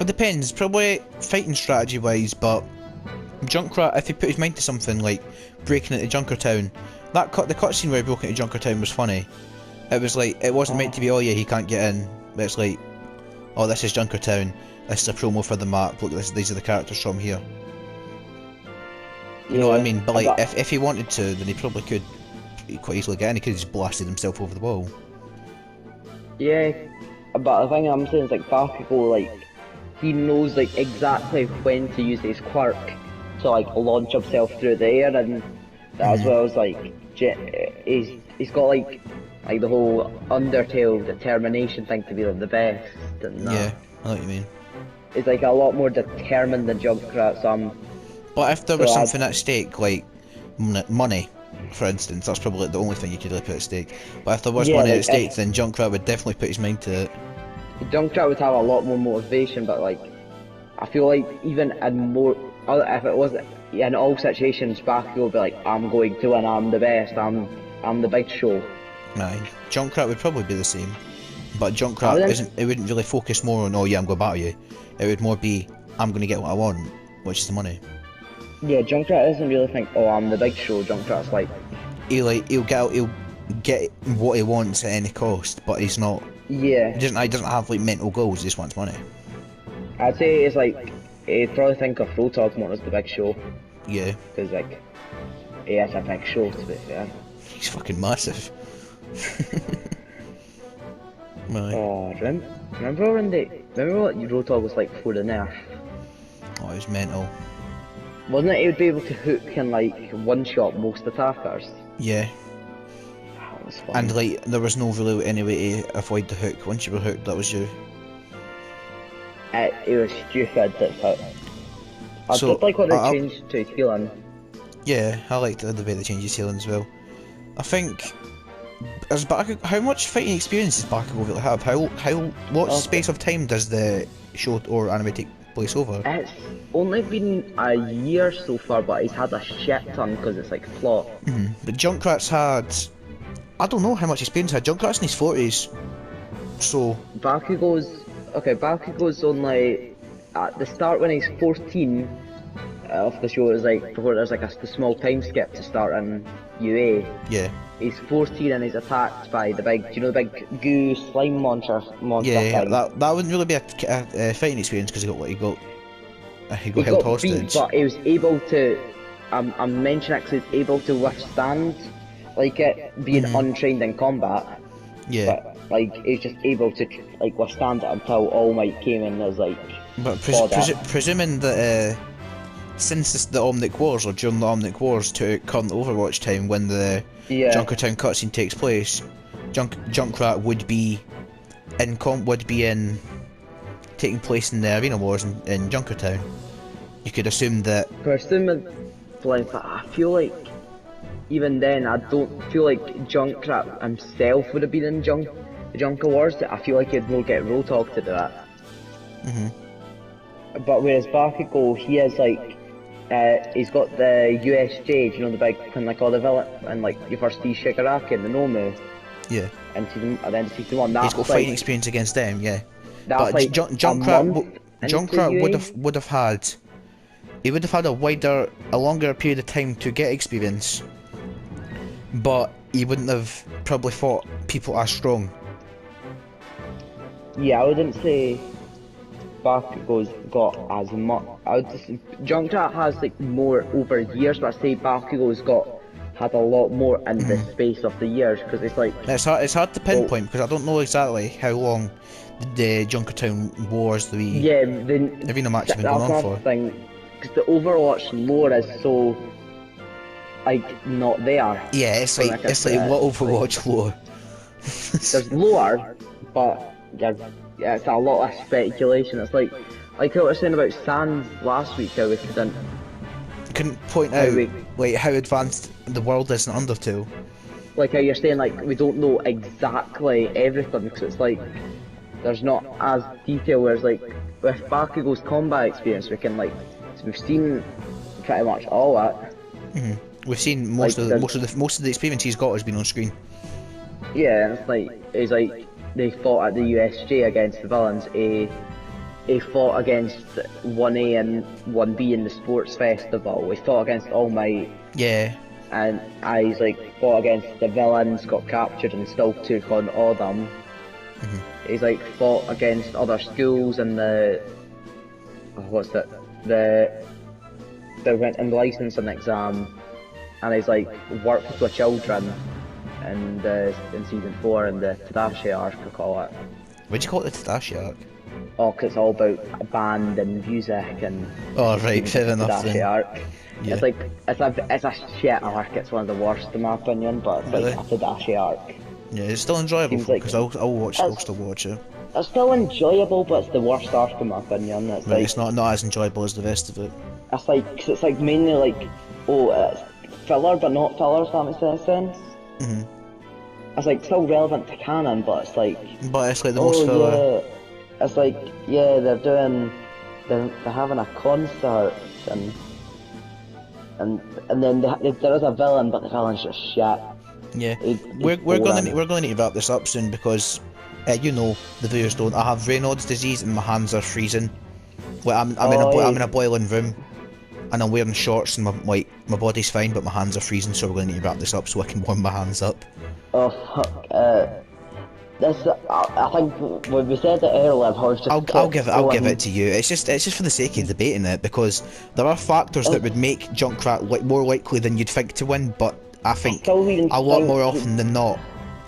It depends, probably fighting strategy wise, but Junkrat, if he put his mind to something like breaking into Junkertown, the cutscene where he broke into Junkertown was funny. It was like, it wasn't meant to be, oh yeah, he can't get in, but it's like, oh, this is Junkertown, this is a promo for the map, look, these are the characters from here. You know what I mean? But like, if he wanted to, then he probably could quite easily get in. He could have just blasted himself over the wall. Yeah, but the thing I'm saying is like Bakugo, like, he knows like exactly when to use his quirk to like launch himself through the air, and as well as like he's got like the whole Undertale determination thing to be like the best. And yeah, I know what you mean. It's like a lot more determined than Junkrat. But if there was something at stake, like money, for instance, that's probably the only thing you could really put at stake. But if there was money at stake, then Junkrat would definitely put his mind to it. Junkrat would have a lot more motivation, but like, I feel like even in more, if it was in all situations, Bakugo would be like, I'm going to win, I'm the best, I'm the big show. Aye, Junkrat would probably be the same, but Junkrat it wouldn't really focus more on, oh yeah, I'm going to battle you. It would more be, I'm going to get what I want, which is the money. Yeah, Junkrat doesn't really think, oh, I'm the big show. Junkrat's like, he'll get what he wants at any cost, but he's not. Yeah. He doesn't have like mental goals. He just wants money. I'd say it's like, he'd probably think of Roadhog more as the big show. Yeah. Because like, he has a big show, to be fair. He's fucking massive. Right. Oh, remember what Roadhog was like before the nerf? Oh, he was mental. Wasn't it he would be able to hook and like one-shot most attackers? Yeah. That was fun. And like, there was no really any way to avoid the hook. Once you were hooked, that was you. It was stupid, that's how. I did like what they changed to his healing. Yeah, I liked the way they changed his healing as well. I think, how much fighting experience does Bakugo really have? What space of time does the show or anime take place over? It's only been a year so far, but he's had a shit ton because it's like plot. But Junkrat's had, I don't know how much experience had. Junkrat's in his 40s, so Bakugo's only at the start when he's 14 of the show. Is like before there's like a small time skip to start in UA. Yeah. He's 14 and he's attacked by the big, the big goo slime monster Yeah, thing. that wouldn't really be a fighting experience because he got held hostage. Beat, but he was able to, I'm mentioning it because he was able to withstand like it being untrained in combat. Yeah. But like he's just able to like withstand it until All Might came in as like. But presuming that since the Omnic Wars or during the Omnic Wars to current Overwatch time when the Junkertown cutscene takes place, Junkrat would be taking place in the Arena Wars in Junkertown. You could assume that. Presumably, but I feel like even then I don't feel like Junkrat himself would have been in the Junker Wars. I feel like he'd more get Roadhog to do that. But whereas Bakugo, he is like. He's got the USJ, the big when like all the villain and like you first see Shigaraki and the Nomu. Yeah. And then season 1, that's he's got fighting experience against them, yeah. That's but like Junkrat would have had a longer period of time to get experience. But he wouldn't have probably fought people as strong. Yeah, I wouldn't say Bakugou's got as much. I would just, Junkrat has like more over years, but I say Bakugou's had a lot more in the space of the years, because it's like It's hard to pinpoint because I don't know exactly how long the Junkertown Wars, the arena match have been going on for. Because the Overwatch lore is so like not there. Yeah, it's like what Overwatch lore. There's lore, but yeah, it's a lot of speculation. It's like what I was saying about Sans last week, how we couldn't point out like how advanced the world is in Undertale. Like how you're saying, like we don't know exactly everything, because it's like there's not as detailed. Whereas like with Bakugou's combat experience, we've seen pretty much all that. We've seen most of the experience he's got has been on screen. Yeah, and it's like they fought at the USJ against the villains. He fought against 1A and 1B in the sports festival. He fought against All Might. Yeah. And he's like fought against the villains, got captured and still took on all them. He's like fought against other schools and they went in licensing exam, and he's like worked with children in season 4 in the Tadashi arc, I call it. What'd you call it, the Tadashi arc? Oh, 'cause it's all about a band and music and. Oh right, fair enough then. Arc. Yeah. It's like it's a shit arc. It's one of the worst in my opinion, but it's really? like a Tadashi arc. Yeah, it's still enjoyable because I'll still watch it. It's still enjoyable, but it's the worst arc in my opinion. It's right, like, it's not as enjoyable as the rest of it. It's like, cause it's like mainly like, it's filler but not filler, if that makes any sense. It's like still relevant to canon, but it's like. But it's like the most filler. Yeah. It's like, yeah, they're having a concert and then there is a villain, but the villain's just shit. Yeah, we're going to need to wrap this up soon because, you know, the viewers don't. I have Raynaud's disease and my hands are freezing. Like I'm in a boiling room, and I'm wearing shorts and my body's fine, but my hands are freezing. So we're going to need to wrap this up so I can warm my hands up. Oh fuck! I think when we said it earlier, I was just. I'll give it to you. It's just for the sake of debating it, because there are factors that would make Junkrat more likely than you'd think to win, but I think a lot more often than not,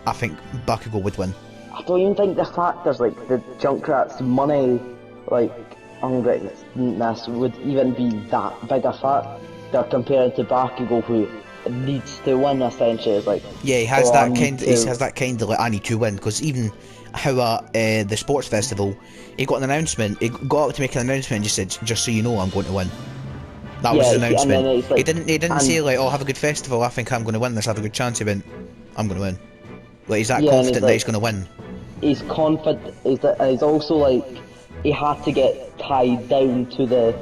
I think Bakugou would win. I don't even think the factors like the Junkrat's money, like hungriness, would even be that big a factor compared to Bakugou, who needs to win essentially. It's like, yeah, he has that kind of like, I need to win, because even how at the sports festival he got an announcement, he got up to make an announcement and just said, just so you know, I'm going to win. That was his announcement. Like, he didn't say like, oh, have a good festival, I think I'm going to win this, have a good chance. He went, I'm going to win. Like, he's that confident that he's going to win. He's confident. He's also like, he had to get tied down to the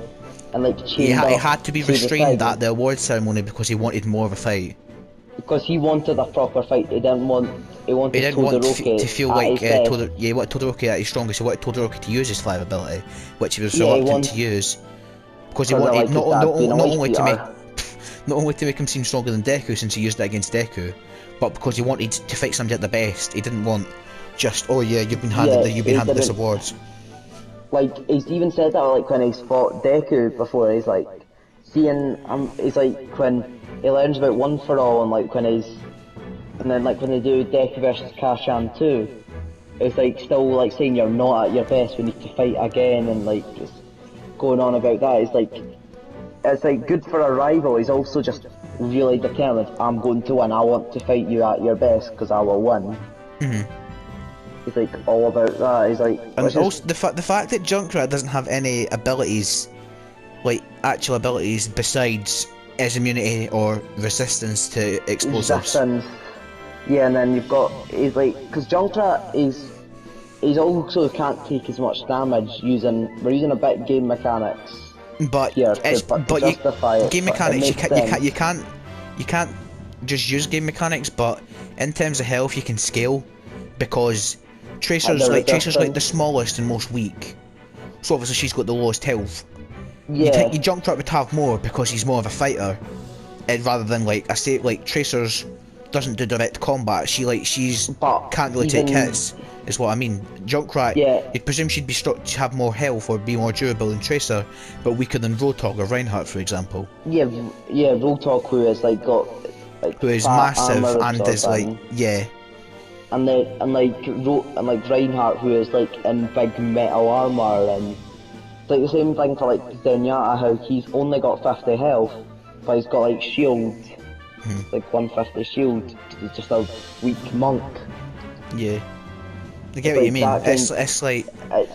and like chained he had to be restrained at the awards ceremony because he wanted more of a fight. Because he wanted a proper fight. He didn't want to feel like he wanted Todoroki at his strongest. He wanted Todoroki to use his fire ability, which he was reluctant to use, because he wanted not only to make him seem stronger than Deku since he used it against Deku, but because he wanted to fight somebody at the best. He didn't want just, oh yeah, you've been handed this awards. Like, he's even said that like when he's fought Deku before. He's like he's like when he learns about One for All, and like when then like when they do Deku versus Kashan 2, it's like still like saying you're not at your best, we need to fight again, and like just going on about that. It's like good for a rival. He's also just really determined. I'm going to win. I want to fight you at your best because I will win. He's like all about that. He's like, and also the fact that Junkrat doesn't have any abilities, like actual abilities besides his immunity or resistance to explosives. Yeah, and then you've got, he's like, because Junkrat he's also can't take as much damage we're using a bit game mechanics. But here game mechanics, you can't just use game mechanics, but in terms of health you can scale, because Tracer's like the smallest and most weak, so obviously she's got the lowest health. Yeah. You Junkrat would have more because he's more of a fighter, rather than like I say, like Tracer's doesn't do direct combat. She's But can't really take even- hits. Is what I mean. Junkrat, Yeah. you'd presume she'd be have more health or be more durable than Tracer, but weaker than Roadhog or Reinhardt, for example, Yeah, Roadhog, who has like got like who is fat massive armor and sort of is like thing. yeah. and like Reinhardt, who is like in big metal armor, and it's like the same thing for like Zenyatta, how he's only got 50 health, but he's got like shield, like 150 shield. He's just a weak monk. Yeah. I get what you mean. that It's kind- like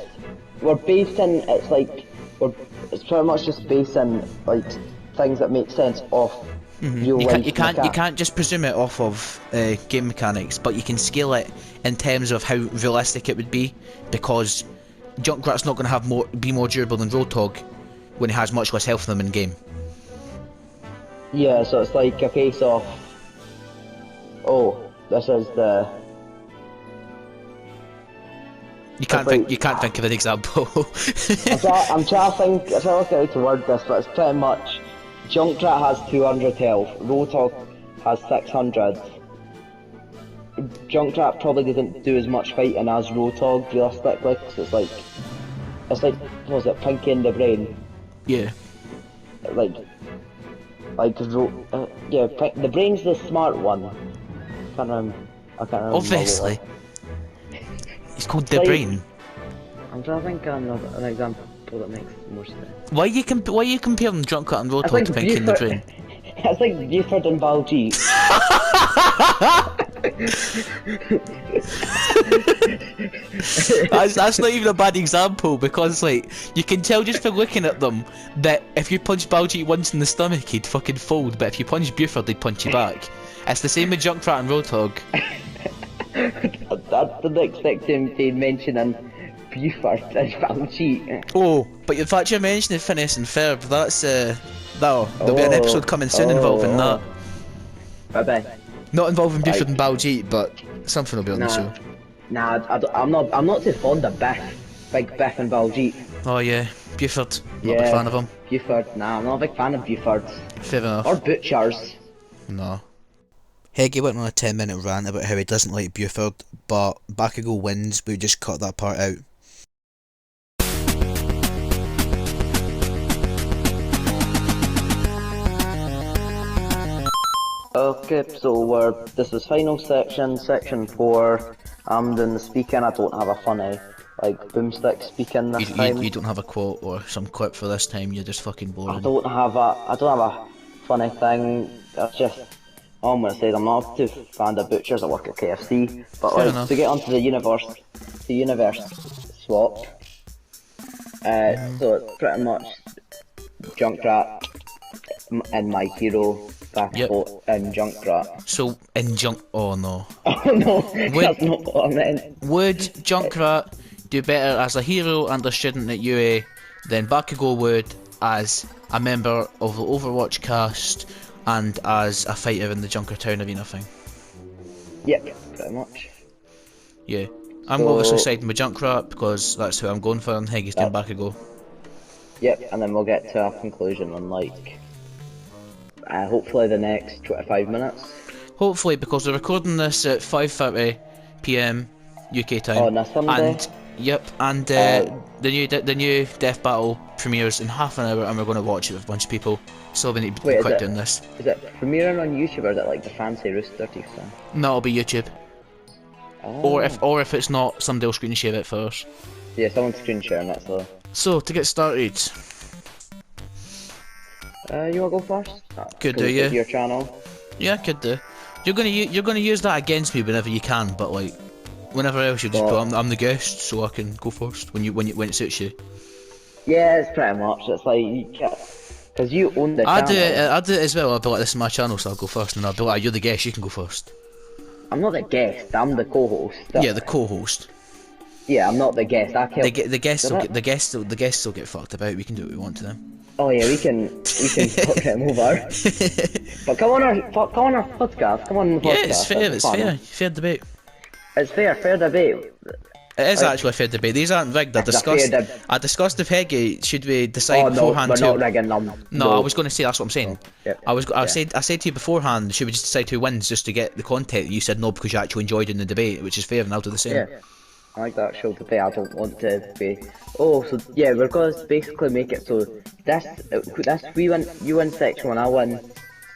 We're basing it's pretty much just basing like things that make sense off real life you can't just presume it off of game mechanics, but you can scale it in terms of how realistic it would be, because Junkrat's not going to be more durable than Roadhog when he has much less health than him in game. Yeah, so it's like a case of, this is the. You can't think of an example. I'm trying to think. I'm trying to look at how to word this, but it's pretty much. Junkrat has 200 health. Roadhog has 600. Junkrat probably doesn't do as much fighting as Roadhog realistically, because it's like what was it, Pinky in the Brain? Yeah. The Brain's the smart one. I can't remember. Obviously. It's called the Like- brain. I'm trying to think of an example that makes more sense. Why are you comparing Junkrat and I Roadhog think to Pinky in the Buford- Brain? It's like Buford and Baljeet. That's not even a bad example, because like you can tell just by looking at them that if you punch Baljeet once in the stomach he'd fucking fold, but if you punch Buford he'd punch you back. It's the same with Junkrat and Roadhog. I didn't expect him to mention Buford and Baljeet. Oh, but in fact you're mentioning Phineas and Ferb, that's there'll be an episode coming soon involving that. Bye-bye. Not involving Buford and Baljeet, but something will be on the show. I'm not too fond of Biff. Big Biff and Baljeet. Oh yeah, Buford. Not a big fan of him. Buford. Nah, I'm not a big fan of Bufords. Fair enough. Or Butchers. No. Heggie went on a 10-minute rant about how he doesn't like Buford, but Bakugou wins, we just cut that part out. Okay, so this is final section 4. I'm doing the speaking. I don't have a funny boomstick speaking this time. You don't have a quote or some clip for this time, you're just fucking boring. I don't have a funny thing. That's just all I'm gonna say. I'm not too fan of butchers. I work at KFC, but Fair enough. to get onto the universe swap. So it's pretty much Junkrat and my hero Bakugou and Junkrat. So, oh no. Oh no, that's not what I meant. Would Junkrat do better as a hero and a student at UA than Bakugou would as a member of the Overwatch cast and as a fighter in the Junkertown Arena thing? Yep, pretty much. Yeah. I'm obviously siding with Junkrat because that's who I'm going for, and Heggie's doing Bakugou. Yep, and then we'll get to a conclusion in hopefully the next 25 minutes. Hopefully, because we're recording this at 5:30 PM UK time. On a Sunday? And the new Death Battle premieres in half an hour, and we're going to watch it with a bunch of people. So we need to be quick doing this. Is it premiering on YouTube, or is it like the fancy Rooster Teeth thing? No, it'll be YouTube. Oh. Or if it's not, somebody will screen share it for us. Yeah, someone's screen sharing that, so. So to get started, You wanna go first? Could Go do, yeah. to your channel. yeah, could do. You're gonna use that against me whenever you can, but like whenever else you just put I'm the guest, so I can go first when it suits you. Yeah, it's pretty much. It's like you can't, because you own the I channel. do it as well. I'll be like, this is my channel, so I'll go first, and I'll be like, you're the guest, you can go first. I'm not the guest. I'm the co-host. Yeah, the co-host. Yeah, I'm not the guest. I can't. The guests will get fucked about. We can do what we want to them. Oh yeah, we can fuck them over. But come on our podcast. Come on the podcast. Yeah, it's fair. That's It's fun. fair. Fair debate. It's fair debate. It is actually a fair debate. These aren't rigged. I It's a fair discussed if Heggie should we decide Oh no, beforehand. we're not rigging them. No, I was going to say that's what I'm saying. Yep. I said to you beforehand. Should we just decide who wins just to get the content? You said no because you actually enjoyed in the debate, which is fair, and I'll do the same. Yeah. I like that show debate. I don't want to be. Oh, so yeah, we're gonna basically make it so this you win section 1, I win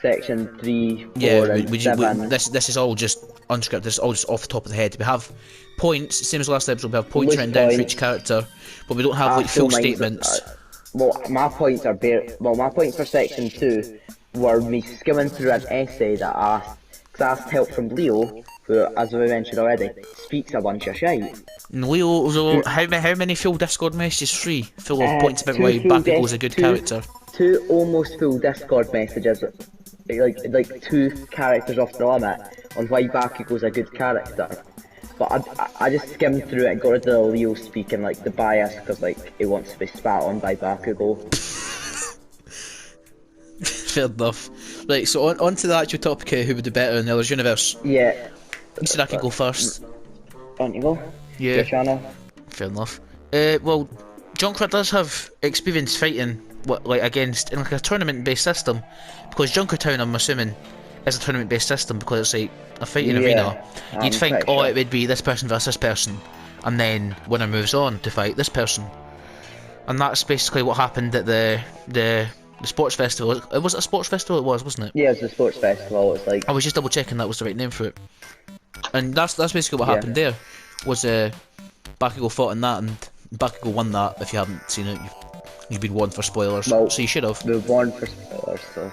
section 3, 4, and 7. This is all just unscripted. This is all just off the top of the head. We have points, same as last episode. We have points Loose written down for points. each character, but we don't have like full statements. Well, my points are my points for section 2 were me skimming through an essay that I asked help from Leo, who, as we mentioned already, speaks a bunch of shite. Leo, so how many full Discord messages? 3 full of points about why Bakugou's a good character. 2 almost full Discord messages, like 2 characters off the limit on why Bakugou's a good character. But I just skimmed through it and got rid of the Leo speaking, like the bias, because like he wants to be spat on by Bakugou. Fair enough. Right, so on to the actual topic of who would do better in the other's universe. Yeah. You said I could go first. On you go. Yeah. Your channel. Fair enough. Well, Junkrat does have experience fighting against in like a tournament-based system, because Junkertown, I'm assuming, is a tournament-based system because it's like a fighting arena. You'd think, oh, it would be this person versus this person, and then winner moves on to fight this person, and that's basically what happened at the sports festival. It was a sports festival. It was, wasn't it? Yeah, it's a sports festival. It's like I was just double checking that was the right name for it, and that's basically what happened there. Was Bakugou fought in that, and Bakugou won that. If you haven't seen it, you've been warned for spoilers, well, so you should have. we were warned for spoilers, so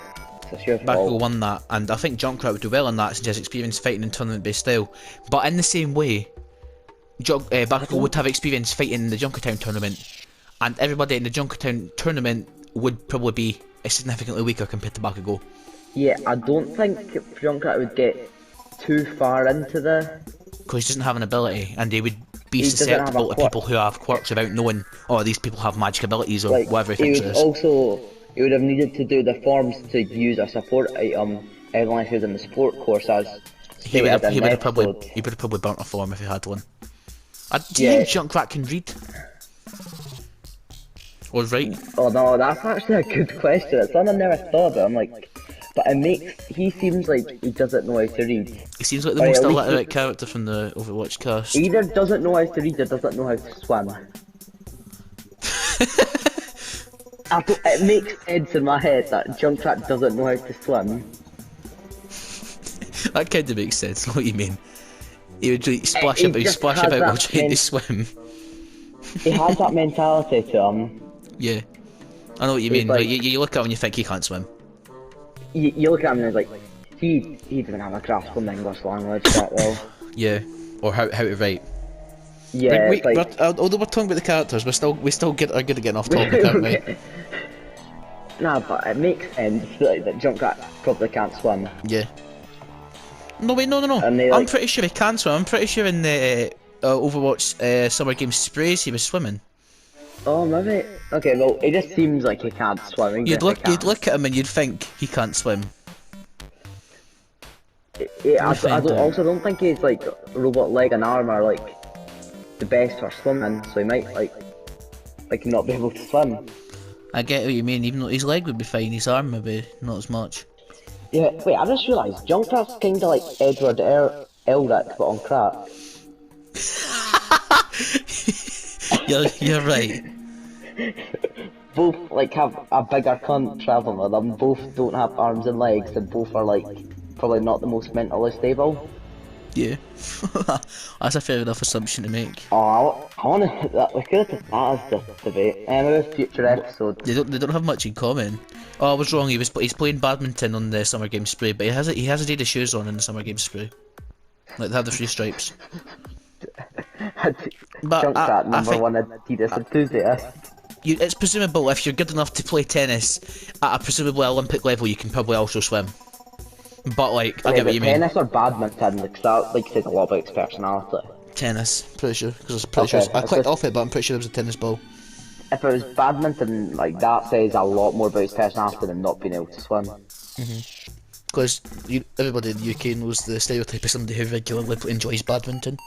it's your fault. Bakugou won that, and I think Junkrat would do well in that since he has experience fighting in tournament-based style. But in the same way, Bakugou would have experience fighting in the Junkertown tournament, and everybody in the Junkertown tournament would probably be significantly weaker compared to Bakugou. Yeah, I don't think Junkrat would get too far into the... Because he doesn't have an ability, and he would be He doesn't have a susceptible to quirk. people who have quirks without knowing, oh, these people have magic abilities or Like, whatever he he thinks would it is. also... He would have needed to do the forms to use a support item, unless he was in the support course as... He would have stated probably in the episode. burnt a form if he had one. Do you think Junkrat can read? Or write? Oh no, that's actually a good question. It's one I never thought about. I'm like... But he seems like he doesn't know how to read. He seems like the Right, most at least illiterate character from the Overwatch cast. He either doesn't know how to read or doesn't know how to swim. It makes sense in my head that Junkrat doesn't know how to swim. That kind of makes sense, what you mean. He would like, splash He about just while has trying to that swim. He has that mentality to him. Yeah. I know what you He's mean, like- like, you look at him and you think he can't swim. You look at him and he's like, he doesn't have a grasp on the English language that well. Yeah. Or how to write. Yeah, Wait, it's like... although we're talking about the characters, we still are good at getting off topic, aren't we? Nah, but it makes sense like, that Junkrat probably can't swim. Yeah. No wait, no. And they, I'm like- pretty sure he can swim. I'm pretty sure in the Overwatch Summer Games sprays he was swimming. Oh, maybe. Okay, well, it just seems like he can't swim. You'd look at him and you'd think he can't swim. I also don't think he's like robot leg and arm are like the best for swimming, so he might like not be able to swim. I get what you mean, even though his leg would be fine, his arm maybe not as much. Yeah, wait, I just realised Junkrat's kinda like Edward Elric, but on crack. You're right. Both like have a bigger cunt travelling with them, both don't have arms and legs, and both are like probably not the most mentally stable. Yeah. That's a fair enough assumption to make. Oh, I wanna we could have that as the debate. Maybe future episode. They don't have much in common. Oh, I was wrong. He's playing badminton on the Summer Games spray, but he has Adidas shoes on in the Summer Games spray. Like they have the 3 stripes. But Junkrat I think #1 Adidas enthusiast. it's presumable if you're good enough to play tennis at a presumably Olympic level, you can probably also swim. But like, I get what you mean. Tennis or badminton, because that like says a lot about his personality. Tennis, pretty sure. Because I was pretty sure I clicked off it, but I'm pretty sure there was a tennis ball. If it was badminton, like that says a lot more about his personality than not being able to swim. Because everybody in the UK knows the stereotype of somebody who regularly enjoys badminton.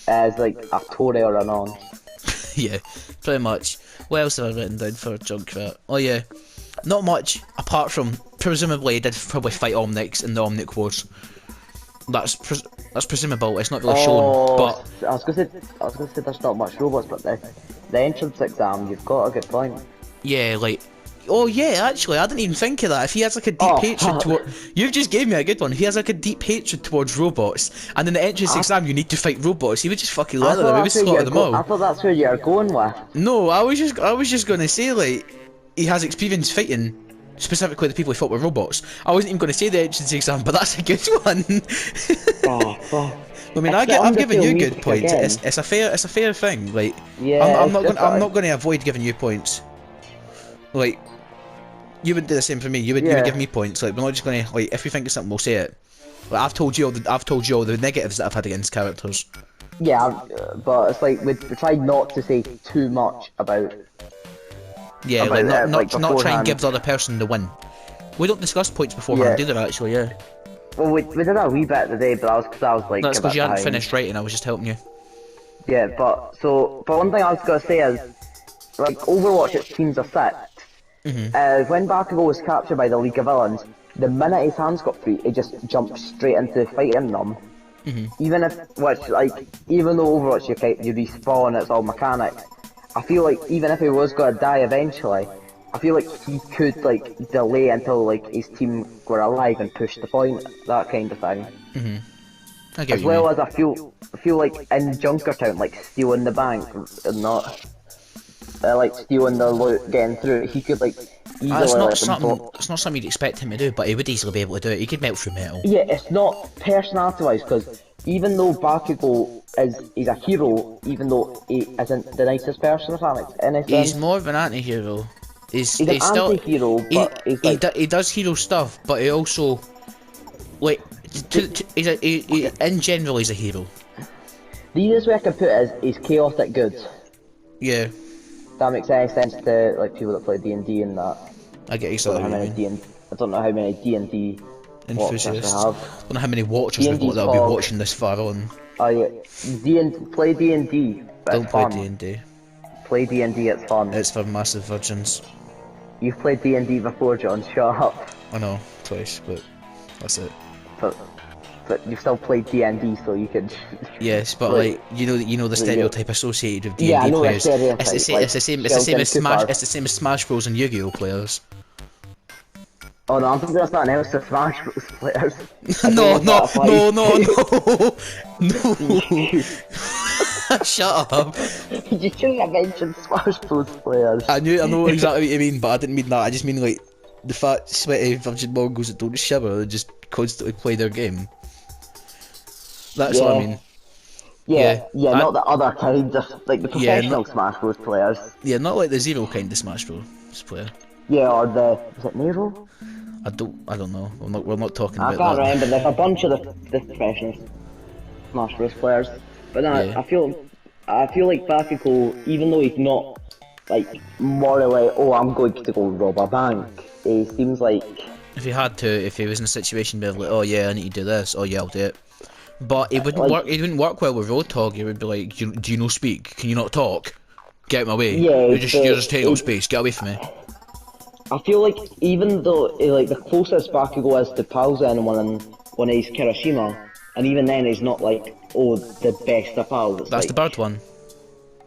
as like a Tory or a non. Yeah, pretty much. What else have I written down for Junkrat? Oh yeah, not much apart from presumably he did probably fight Omnics in the Omnic Wars. That's presumable. It's not really shown, but I was gonna say there's not much robots, but the entrance exam, you've got a good point. yeah, like. Oh yeah, actually, I didn't even think of that. If he has like a deep hatred toward, you've just gave me a good one. If he has like a deep hatred towards robots, and in the entrance exam you need to fight robots, he would just fucking let them. He would slaughter them all. I thought that's where you were going with. No, I was just gonna say like he has experience fighting, specifically the people he fought with robots. I wasn't even gonna say the entrance exam, but that's a good one. Oh fuck. I mean, I'm giving you good points. It's a fair thing. Like, Yeah, I'm not gonna avoid giving you points. Like, you would do the same for me. You would give me points. Like, we're not just gonna like if we think of something, we'll say it. Like, I've told you all the negatives that I've had against characters. Yeah, but it's like we tried not to say too much about. Yeah, about like not try and beforehand. give the other person the win. We don't discuss points beforehand, do they? Actually, yeah. Well, we did a wee bit today, but that was because I was like. That's a bit because you hadn't behind. finished writing. I was just helping you. Yeah, but one thing I was gonna say is, like Overwatch, it's teams of 6. When Bakugou was captured by the League of Villains, the minute his hands got free, he just jumped straight into fighting them. Even though Overwatch you respawn, it's all mechanics. I feel like even if he was gonna die eventually, I feel like he could like delay until like his team were alive and push the point, that kind of thing. I get As what you well mean. as I feel like in Junkrat, like stealing the bank and not like stealing the loot, getting through it, he could like easily It's let not them go. something you'd expect him to do, but he would easily be able to do it. He could melt through metal. Yeah, it's not personality-wise, because even though Bakugou is a hero, even though he isn't the nicest person, if that makes any sense. He's more of an anti-hero. He's an still anti-hero, but he's like... he does hero stuff, but he also like in general he's a hero. The easiest way I can put it is he's chaotic good. Yeah, That makes any sense to like people that play D&D and that. I get exactly what you mean. I don't know how many D&D watchers Enthusiasts. I have. I don't know how many watchers we've got that'll be watching this far on. Oh yeah, play D&D. Don't play D&D. Play D&D, it's fun. It's for massive virgins. You've played D&D before, John, shut up. I know, twice, but that's it. But you've still played D&D, so you could... Yes, but like you know the stereotype associated with D&D Yeah, I know the players. stereotype, It's the same as Smash Bros and Yu-Gi-Oh players. Oh no, I'm thinking that's not an else to Smash Bros players. No. Shut up. You shouldn't have mentioned Smash Bros players. I know exactly what you mean, but I didn't mean that. I just mean like the fat, sweaty virgin Mongols that don't shiver and just constantly play their game. That's what I mean. Yeah, not the other kinds of, like the professional Smash Bros players. Yeah, not like the zero kind of Smash Bros player. Yeah, or is it Nero? I don't know. We're not talking I about can't that. remember. There's a bunch of the professional Smash Bros players, but no, Yeah. I feel like Bakugou, even though he's not like morally, oh, I'm going to go rob a bank. He seems like If he had to, if he was in a situation where like, oh yeah, I need to do this, oh yeah, I'll do it. But it wouldn't work. It wouldn't work well with Roadhog. It would be like, do you not speak? Can you not talk? Get out of my way. Yeah, you're just taking up space. Get away from me. I feel like even though like the closest Bakugou is to Palzen when he's Kirishima, and even then he's not like the best of pals. It's That's like, the bird one.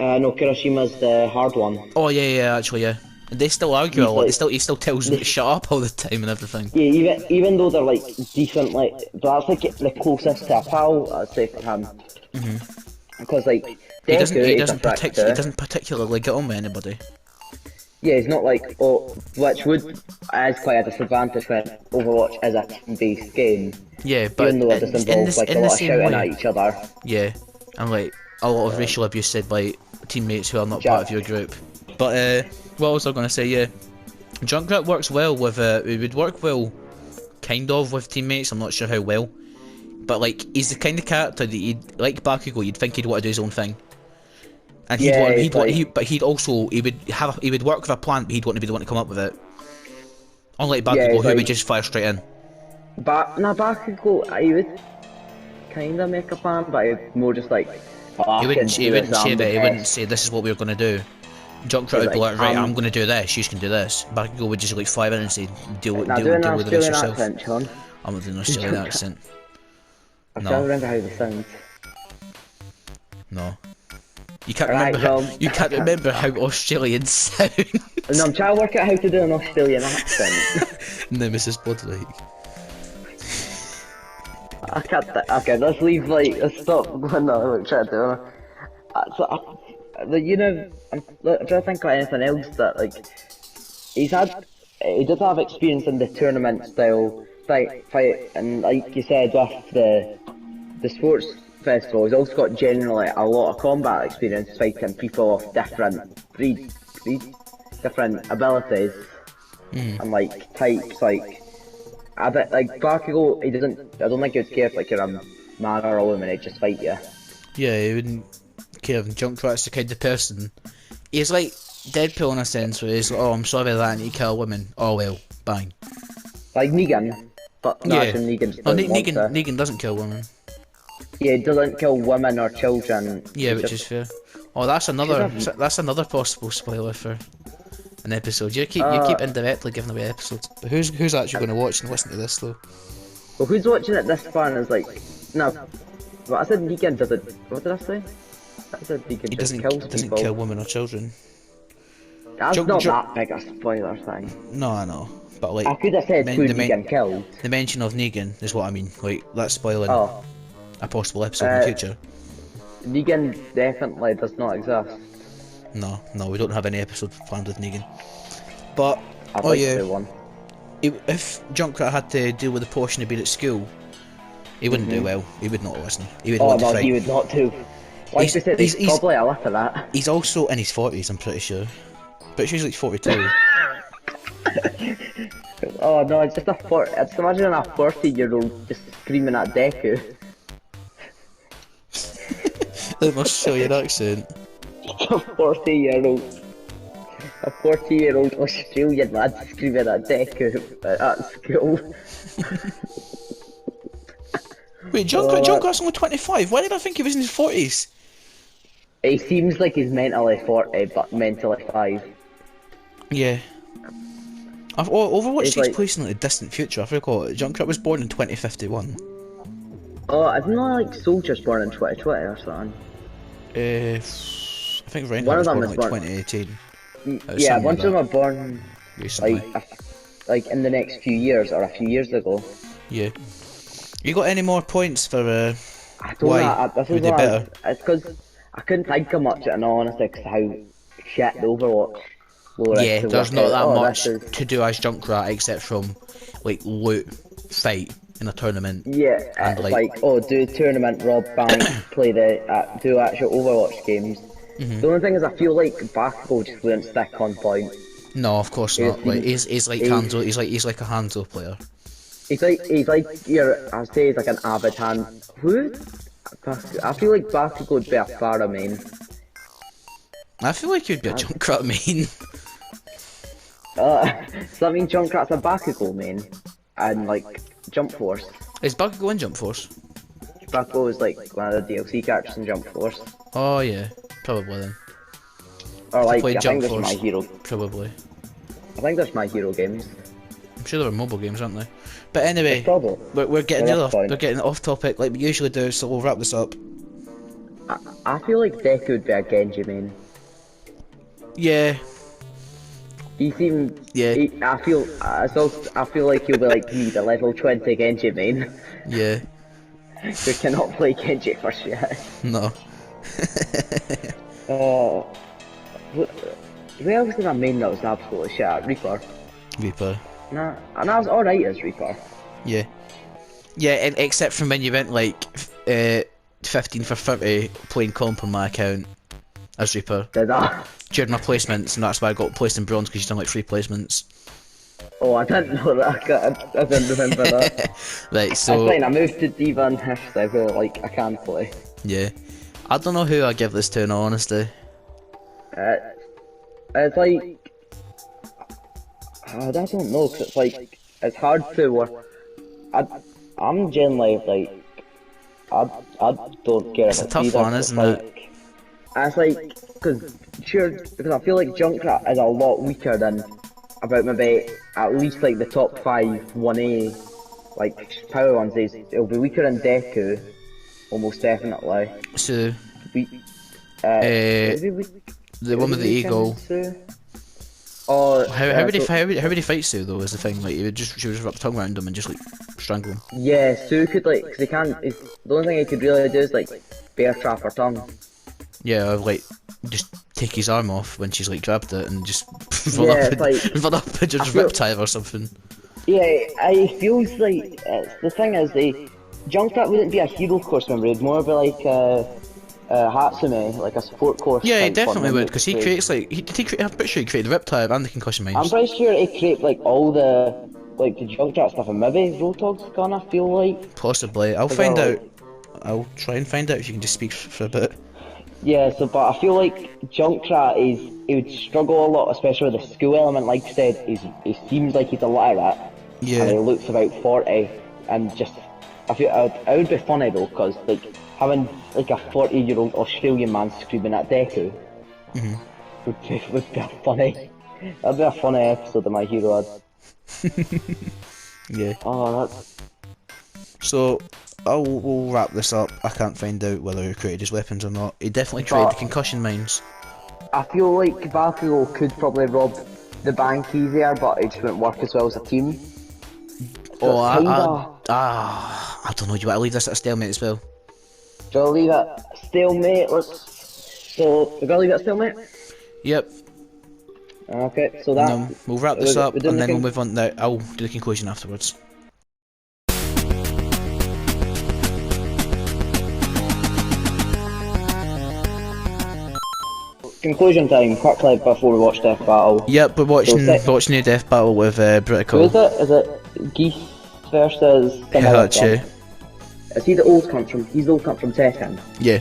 No, Kirishima's the hard one. Oh yeah, actually yeah. They still argue a lot. Like, He still tells them to shut up all the time and everything. Yeah, even though they're like decent, like but that's like the closest to a pal I'd say for him. Because like He doesn't particularly get on with anybody. Yeah, he's not like which is quite a disadvantage when Overwatch is a team-based game. Yeah, but even though it does involve like a lot of shouting at each other. Yeah, and like a lot of racial abuse said by teammates who are not part of your group. But what was I going to say? Yeah, Junkrat works well with. It would work well, kind of, with teammates. I'm not sure how well, but like he's the kind of character that you'd like Bakugou. You'd think he'd want to do his own thing, and he would work with a plan, but he'd want to be the one to come up with it. Unlike Bakugou, who would just fire straight in. Bakugou, I would kind of make a plan, but it's more just like Oh, He I wouldn't. can He do wouldn't this, say I'm the that. He wouldn't best. say this is what we were gonna do. Junkrat would be like, right, I'm gonna do this. You can do this. Bakugou would just like 5 minutes and say, deal Now do an with the rest Australian yourself. accent, Sean. I'm not doing an Australian accent. I'm trying to No, remember how this sounds. no. You can't Right, remember. well, You can't remember how Australians sound. No, I'm trying to work out how to do an Australian accent. Nemesis Bloodlight. I can't. Okay, let's leave. Let's stop going on. We're trying to do. I'm trying to think of anything else that he did have experience in the tournament style fight, and like you said with the sports festival, he's also got generally a lot of combat experience fighting people of different different abilities and like types. Like I bet like Bakugou, he doesn't. I don't think he'd care if you're a man or a woman. He'd just fight you. Yeah, he wouldn't care. Junkrat's the kind of person. He's like Deadpool in a sense, where he's like, oh, I'm sorry that I need to kill a woman. Oh well, bang. Like Negan, but Yeah. Negan just No, doesn't want to. Negan doesn't kill women. Yeah, he doesn't kill women or children. Yeah, He which just- is fair. Oh, that's another possible spoiler for an episode. You keep indirectly giving away episodes. But who's actually going to watch and listen to this though? Well, who's watching it this far and is like, no. But I said Negan doesn't. What did I say? I said Negan He just doesn't kills people. kill women or children. That's Junk- not Junk- that big a spoiler thing. No, I know. But like I could have said who Negan killed. the mention of Negan is what I mean. Like that's spoiling Oh, a possible episode in the future. Negan definitely does not exist. No, we don't have any episode planned with Negan. But I'd oh like yeah, to do one. if Junkrat had to deal with the portion of being at school, he wouldn't do well. He would not listen. He would Oh want to no, fight. he would not too. Like I said, he's probably a lot of that. He's also in his 40s, I'm pretty sure. But she's like 42. Oh no, it's just it's imagine a 40-year-old just screaming at Deku. That must show your accent. A 40-year-old Australian lad screaming at Deku at school. Wait, Junkrat's only 25. Why did I think he was in his 40s? He seems like he's mentally 40, but mentally 5. Yeah. Overwatch It's takes like- place in like a distant future. I forgot. Junkrat was born in 2051. Oh, isn't there like soldiers born in 2020 or something? I think One Reinhardt of was them born is in like born- 2018. Yeah, something a bunch like of them are born Recently. like in the next few years or a few years ago. Yeah. You got any more points for I don't why know. This we is did what better? It's because I couldn't think of much in all honesty because how shit the Overwatch lore is Yeah, to there's work not out, that oh, much this is- to do as Junkrat except from like loot, fight in a tournament. Yeah, And, it's like- like, oh, do tournament, rob bank, play do actual Overwatch games. Mm-hmm. The only thing is, I feel like Bakugou just wouldn't stick on point. No, of course not. Like he's like Hanzo. He's like a Hanzo player. He's like I'd say he's like an avid hand. Who? I feel like Bakugou would be a Pharah main. I feel like you'd be a Junkrat main. So that means Junkrat's a Bakugou main, and like Jump Force. Is Bakugou in Jump Force? Bakugou is like one of the DLC characters in Jump Force. Oh yeah, probably then. Or like, played I Jump think there's Force. My Hero. Probably. I think there's My Hero games. I'm sure there are mobile games, aren't there? But anyway, Probably. we're getting Yeah, that's fine. we're getting off topic like we usually do, so we'll wrap this up. I feel like Deku would be a Genji main. Yeah, He seems. Yeah. I feel like he'll be like me, the level 20 Genji main, yeah, who cannot play Genji for shit. no. Who else did I main that was absolutely shit? Reaper. Reaper. Nah, and I was alright as Reaper. Yeah. Yeah, and except from when you went like 15 for 30 playing comp on my account as Reaper Did I? during my placements, and that's why I got placed in bronze because you've done like 3 placements. Oh, I didn't know that. I didn't remember that. Right, That's so fine, I moved to Diva and Hish, so I feel like I can play. yeah, I don't know who I give this to in all honesty. It's like I don't know, 'cause it's hard to work. I'm generally like I don't care It's a about tough either. one, isn't it? It's like, because I feel like Junkrat is a lot weaker than about maybe at least like the top 5 1A like power ones. It'll be weaker than Deku, almost definitely. So, We, the one with the eagle. Or How would he fight Sue though? Is the thing, like she would just wrap her tongue around him and just like strangle him. yeah, Sue could like, cause he can't. The only thing he could really do is like bear trap her tongue. Yeah, or like just take his arm off when she's like grabbed it and just Yeah, it's like, run up and just riptide or something. yeah, I feels like the thing is Junkrat wouldn't be a hero course member. He'd more be like Hatsume, like a support course. Yeah, he type definitely one, would, because he creates like I'm pretty sure he created the riptide and the concussion mines. I'm pretty sure he created like all the Junkrat stuff, and maybe Rotog's gonna feel like. Possibly, I'll find out. I'll try and find out if you can just speak for a bit. Yeah, so but I feel like Junkrat he would struggle a lot, especially with the school element. Like I said, he seems like he's a literate, Yeah. and he looks about 40, and just I feel it would be funny though, because like having like a 40-year-old Australian man screaming at Deku would be a funny. That'd be a funny episode of My Hero. Yeah. Oh, that's. So we'll wrap this up. I can't find out whether he created his weapons or not. He definitely created the concussion mines. I feel like Bakugou could probably rob the bank easier, but it just wouldn't work as well as a team. Oh, I don't know. Do you want to leave this at a stalemate as well? Do I leave it stalemate? So we're gonna leave it at stalemate? Yep. Okay, so that. We'll wrap this up we're and doing then the we'll move on. Now I'll do the conclusion afterwards. Conclusion time, quickly before we watch Death Battle. Yep, we're watching a death battle with Who Britical. is it? Is it Geese versus some other Heggie. one? Is he the old cunt from? He's the old cunt from Tekken. Yeah.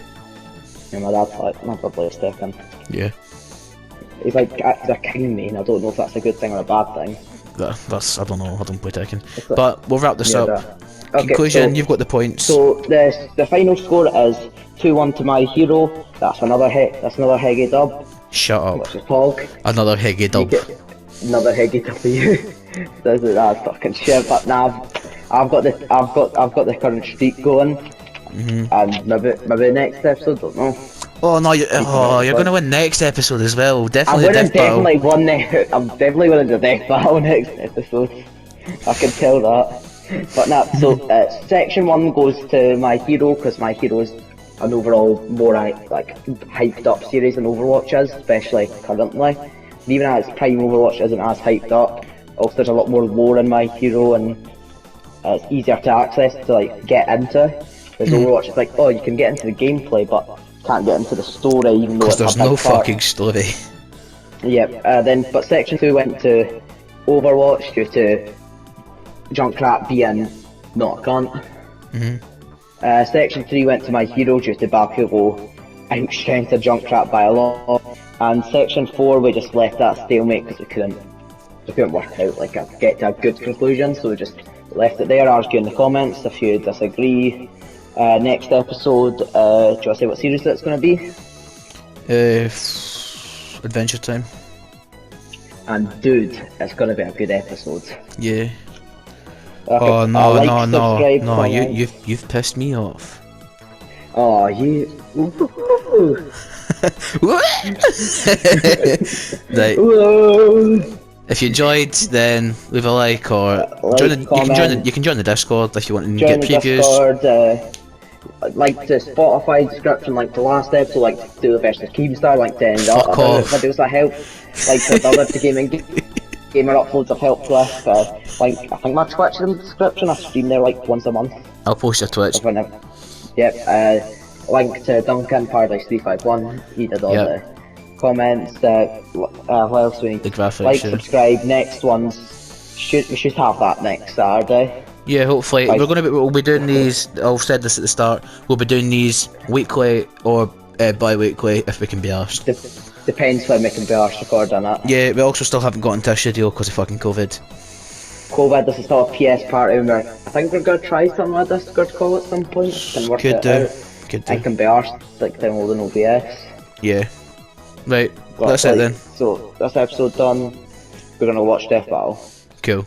Yeah, my dad's like my dad plays Tekken. Yeah. He's like he's a king main. I don't know if that's a good thing or a bad thing. That's I don't know. I don't play Tekken. But we'll wrap this Yeah, up. Okay, Conclusion. so- You've got the points. So the final score is 2-1 to My Hero. That's another Heggie dub. Shut up. What's it called? Another Heggie dub. Another Heggie dub for you. That's fucking shit. But now I've got the current streak going. And maybe next episode, don't know. Oh no! You're gonna win next episode as well. I'm Definitely winning death battle. I'm definitely winning the death battle next episode. I can tell that. But nah, so section 1 goes to My Hero, because My Hero is an overall more like hyped up series than Overwatch is, especially currently. And even at its prime, Overwatch isn't as hyped up. Also, there's a lot more lore in My Hero, and it's easier to access to like get into. Whereas Overwatch is like, oh, you can get into the gameplay, but can't get into the story, even though Because it's there's a big no part. fucking story. Yep. But section 2 went to Overwatch due to Junkrat being not a cunt. Section 3 went to My Hero due to Bakugou out-strengthened Junkrat by a lot. And section 4 we just left that stalemate because we couldn't work out like get to a good conclusion, so we just left it there. Argue in the comments if you disagree. Next episode, do you want to say what series that's going to be? Adventure Time. And dude, it's going to be a good episode. Yeah. Okay, Oh no, like, no, subscribe, no! comment. You've pissed me off. Oh, you. Right. Whoa. If you enjoyed, then leave a like or you can join the Discord if you want to Join get the previews. Discord, like the Spotify description, like the last episode, like do the versus Keemstar, like the Fuck other off. videos that help, like the other gamer uploads have helped with, like I think my Twitch in the description. I stream there like once a month. I'll post your Twitch. Whenever. Yep. Link to Duncan Paradise 351. He did all Yep. the comments. What else we need? The graphics. Like, Yeah. subscribe. Next ones we should have that next Saturday. Yeah, hopefully Like- we'll be doing these. I've said this at the start. We'll be doing these weekly or bi-weekly if we can be arsed. Depends when we can be arsed recording it. Yeah, we also still haven't got into a studio because of fucking COVID. COVID, this is still a PS party where I think we're gonna try something like a Discord call at some point and work Could it do. out. Could do. I can be arsed like downloading OBS. Yeah. Right. But, That's it then. So this episode done. We're gonna watch Death Battle. Cool.